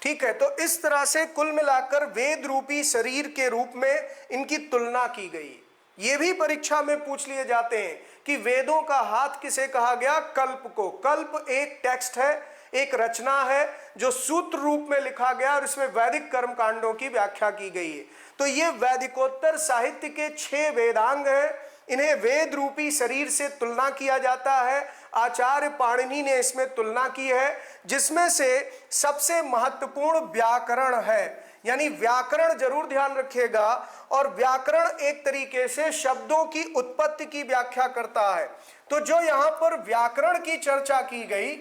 ठीक है, तो इस तरह से कुल मिलाकर वेद रूपी शरीर के रूप में इनकी तुलना की गई। ये भी परीक्षा में पूछ लिए जाते हैं कि वेदों का हाथ किसे कहा गया? कल्प को। कल्प एक टेक्स्ट है, एक रचना है जो सूत्र रूप में लिखा गया और इसमें वैदिक कर्म कांडों की व्याख्या की गई है। तो ये वैदिकोत्तर साहित्य के 6 वेदांग हैं, इन्हें वेद रूपी शरीर से तुलना किया जाता है। आचार्य पाणिनि ने इसमें तुलना की है, जिसमें से सबसे महत्वपूर्ण व्याकरण है, यानी व्याकरण जरूर ध्यान रखिएगा। और व्याकरण एक तरीके से शब्दों की उत्पत्ति की व्याख्या करता है। तो जो यहां पर व्याकरण की चर्चा की गई,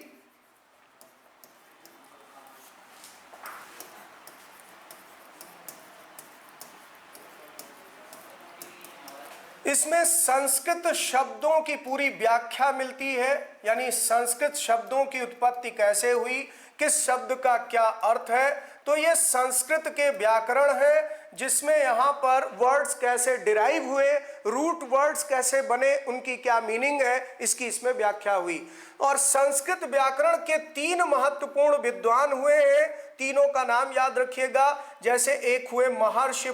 इसमें संस्कृत शब्दों की पूरी व्याख्या मिलती है, यानी संस्कृत शब्दों की उत्पत्ति कैसे हुई, किस शब्द का क्या अर्थ है। तो ये संस्कृत के व्याकरण है, जिसमें यहाँ पर वर्ड्स कैसे डिराइव हुए, रूट वर्ड्स कैसे बने, उनकी क्या मीनिंग है, इसकी इसमें व्याख्या हुई। और संस्कृत व्याकरण के 3 महत्वपूर्ण विद्वान हुए हैं, तीनों का नाम याद रखिएगा। जैसे एक हुए महर्षि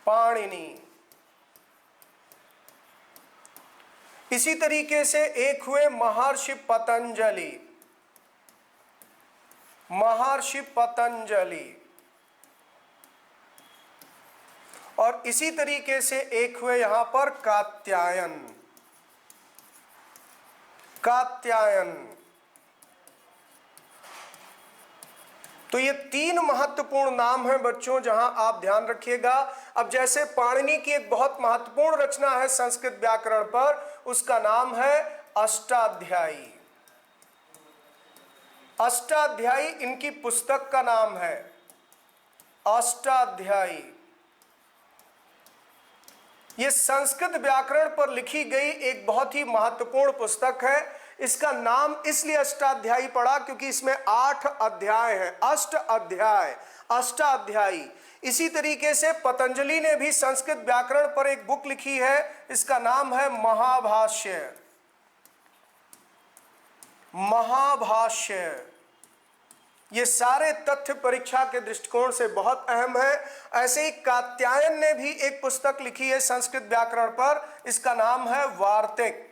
पाणिनि, इसी तरीके से एक हुए महर्षि पतंजलि, और इसी तरीके से एक हुए यहां पर कात्यायन। तो ये 3 महत्वपूर्ण नाम हैं बच्चों, जहां आप ध्यान रखिएगा। अब जैसे पाणिनि की एक बहुत महत्वपूर्ण रचना है संस्कृत व्याकरण पर, उसका नाम है अष्टाध्यायी। अष्टाध्यायी इनकी पुस्तक का नाम है, अष्टाध्यायी। ये संस्कृत व्याकरण पर लिखी गई एक बहुत ही महत्वपूर्ण पुस्तक है। इसका नाम इसलिए अष्टाध्यायी पड़ा क्योंकि इसमें 8 अध्याय हैं, अष्टाध्यायी। इसी तरीके से पतंजलि ने भी संस्कृत व्याकरण पर एक बुक लिखी है, इसका नाम है महाभाष्य। ये सारे तथ्य परीक्षा के दृष्टिकोण से बहुत अहम है। ऐसे ही कात्यायन ने भी एक पुस्तक लिखी है संस्कृत व्याकरण पर, इसका नाम है वार्तिक।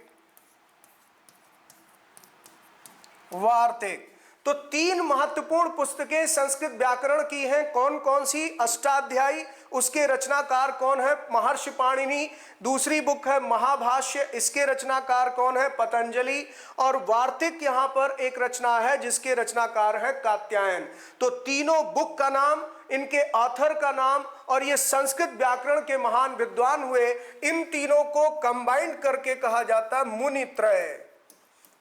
तो 3 महत्वपूर्ण पुस्तकें संस्कृत व्याकरण की हैं। कौन कौन सी? अष्टाध्यायी, उसके रचनाकार कौन है? महर्षि पाणिनि। दूसरी बुक है महाभाष्य, इसके रचनाकार कौन है? पतंजलि। और वार्तिक यहाँ पर एक रचना है जिसके रचनाकार है कात्यायन। तो तीनों बुक का नाम, इनके ऑथर का नाम, और ये संस्कृत व्याकरण के महान विद्वान हुए, इन तीनों को कंबाइंड करके कहा जाता है मुनित्रय।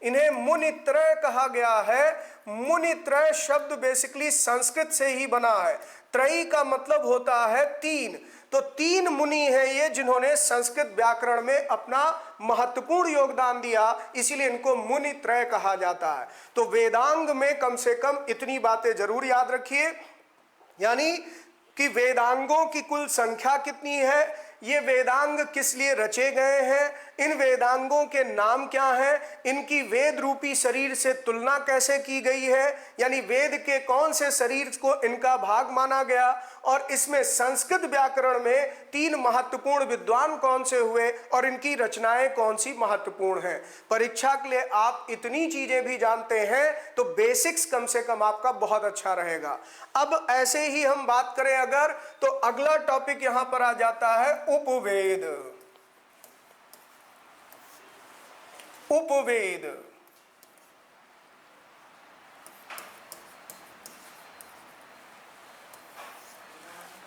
इन्हें मुनित्रय कहा गया है। मुनित्रय शब्द बेसिकली संस्कृत से ही बना है। त्रयी का मतलब होता है 3। तो 3 मुनि हैं ये, जिन्होंने संस्कृत व्याकरण में अपना महत्वपूर्ण योगदान दिया, इसीलिए इनको मुनित्रय कहा जाता है। तो वेदांग में कम से कम इतनी बातें जरूर याद रखिए, यानी कि वेदांगों की कुल संख्या कितनी है, ये वेदांग किस लिए रचे गए हैं, इन वेदांगों के नाम क्या हैं, इनकी वेद रूपी शरीर से तुलना कैसे की गई है, यानी वेद के कौन से शरीर को इनका भाग माना गया, और इसमें संस्कृत व्याकरण में 3 महत्वपूर्ण विद्वान कौन से हुए और इनकी रचनाएं कौन सी महत्वपूर्ण हैं। परीक्षा के लिए आप इतनी चीजें भी जानते हैं तो बेसिक्स कम से कम आपका बहुत अच्छा रहेगा। अब ऐसे ही हम बात करें अगर, तो अगला टॉपिक यहां पर आ जाता है उपवेद। उपवेद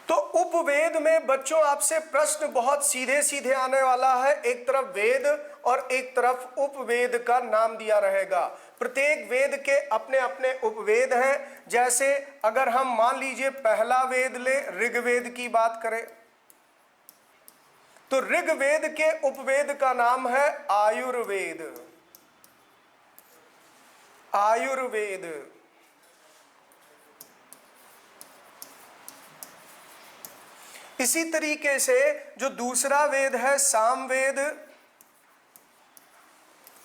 तो उपवेद में बच्चों आपसे प्रश्न बहुत सीधे सीधे आने वाला है। एक तरफ वेद और एक तरफ उपवेद का नाम दिया रहेगा। प्रत्येक वेद के अपने अपने उपवेद हैं। जैसे अगर हम मान लीजिए पहला वेद ले, ऋग्वेद की बात करें, तो ऋग्वेद के उपवेद का नाम है आयुर्वेद। आयुर्वेद। इसी तरीके से जो दूसरा वेद है सामवेद,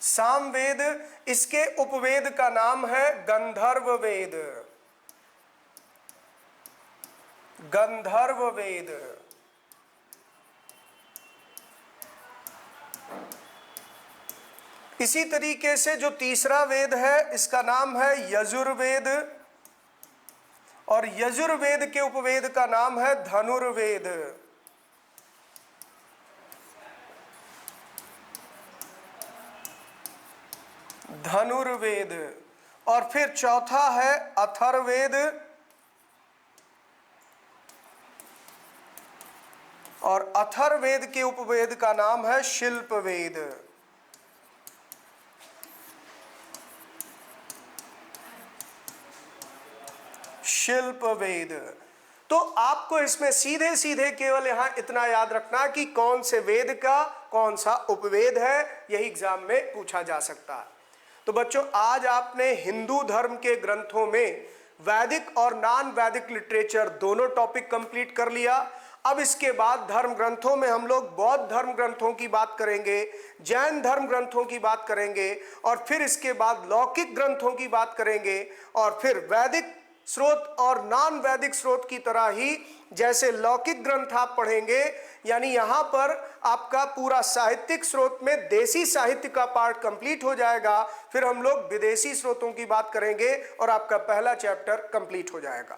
सामवेद, इसके उपवेद का नाम है गंधर्व वेद। गंधर्व वेद। इसी तरीके से जो तीसरा वेद है इसका नाम है यजुर्वेद, और यजुर्वेद के उपवेद का नाम है धनुर्वेद। धनुर्वेद। और फिर चौथा है अथर्ववेद, और अथर्ववेद के उपवेद का नाम है शिल्पवेद। शिल्पवेद। तो आपको इसमें सीधे सीधे केवल यहां इतना याद रखना कि कौन से वेद का कौन सा उपवेद है, यही एग्जाम में पूछा जा सकता है। तो बच्चों आज आपने हिंदू धर्म के ग्रंथों में वैदिक और नॉन वैदिक लिटरेचर दोनों टॉपिक कंप्लीट कर लिया। अब इसके बाद धर्म ग्रंथों में हम लोग बौद्ध धर्म ग्रंथों की बात करेंगे, जैन धर्म ग्रंथों की बात करेंगे, और फिर इसके बाद लौकिक ग्रंथों की बात करेंगे, और फिर वैदिक स्रोत और नॉन वैदिक स्रोत की तरह ही जैसे लौकिक ग्रंथ आप पढ़ेंगे, यानी यहाँ पर आपका पूरा साहित्यिक स्रोत में देसी साहित्य का पार्ट कंप्लीट हो जाएगा। फिर हम लोग विदेशी स्रोतों की बात करेंगे और आपका पहला चैप्टर कंप्लीट हो जाएगा।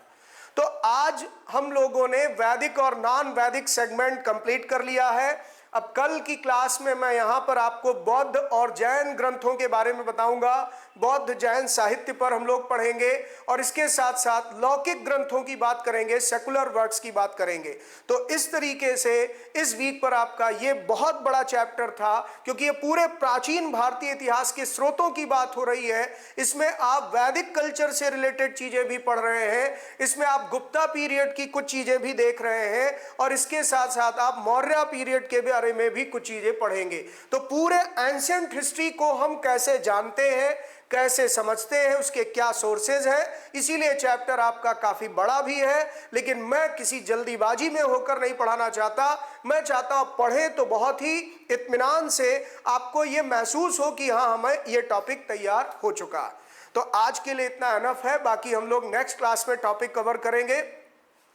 तो आज हम लोगों ने वैदिक और नॉन वैदिक सेगमेंट कंप्लीट कर लिया है। अब कल की क्लास में मैं यहाँ पर आपको बौद्ध और जैन ग्रंथों के बारे में बताऊंगा। बौद्ध जैन साहित्य पर हम लोग पढ़ेंगे और इसके साथ साथ लौकिक ग्रंथों की बात करेंगे, सेकुलर वर्क्स की बात करेंगे। तो इस तरीके से इस वीक पर आपका ये बहुत बड़ा चैप्टर था, क्योंकि ये पूरे प्राचीन भारतीय इतिहास के स्रोतों की बात हो रही है। इसमें आप वैदिक कल्चर से रिलेटेड चीजें भी पढ़ रहे हैं, इसमें आप गुप्ता पीरियड की कुछ चीजें भी देख रहे हैं, और इसके साथ साथ आप मौर्य पीरियड के बारे में भी कुछ चीजें पढ़ेंगे। तो पूरे एंशिएंट हिस्ट्री को हम कैसे जानते हैं, कैसे समझते हैं, उसके क्या सोर्सेज हैं, इसीलिए चैप्टर आपका काफी बड़ा भी है। लेकिन मैं किसी जल्दीबाजी में होकर नहीं पढ़ाना चाहता। मैं चाहता हूं पढ़ें तो बहुत ही इत्मीनान से आपको यह महसूस हो कि हाँ हमें यह टॉपिक तैयार हो चुका है। तो आज के लिए इतना एनफ है, बाकी हम लोग नेक्स्ट क्लास में टॉपिक कवर करेंगे।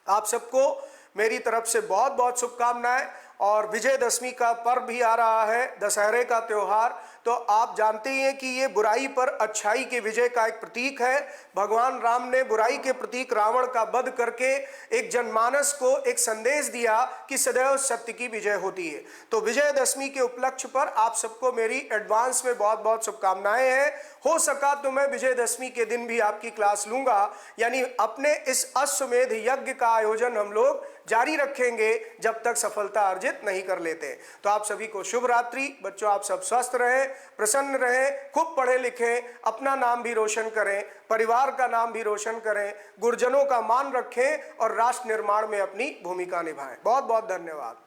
आप सबको मेरी तरफ से बहुत बहुत शुभकामनाएं। और विजयदशमी का पर्व भी आ रहा है, दशहरे का त्योहार। तो आप जानते ही हैं कि ये बुराई पर अच्छाई के विजय का एक प्रतीक है। भगवान राम ने बुराई के प्रतीक रावण का वध करके एक जनमानस को एक संदेश दिया कि सदैव सत्य की विजय होती है। तो विजयदशमी के उपलक्ष्य पर आप सबको मेरी एडवांस में बहुत बहुत शुभकामनाएं हैं। हो सका तो मैं विजयदशमी के दिन भी आपकी क्लास लूंगा, यानी अपने इस अश्वमेध यज्ञ का आयोजन हम लोग जारी रखेंगे जब तक सफलता अर्जित नहीं कर लेते। तो आप सभी को शुभ रात्रि। बच्चों आप सब स्वस्थ रहें, प्रसन्न रहें, खूब पढ़े लिखें, अपना नाम भी रोशन करें, परिवार का नाम भी रोशन करें, गुरुजनों का मान रखें और राष्ट्र निर्माण में अपनी भूमिका निभाएं। बहुत बहुत धन्यवाद।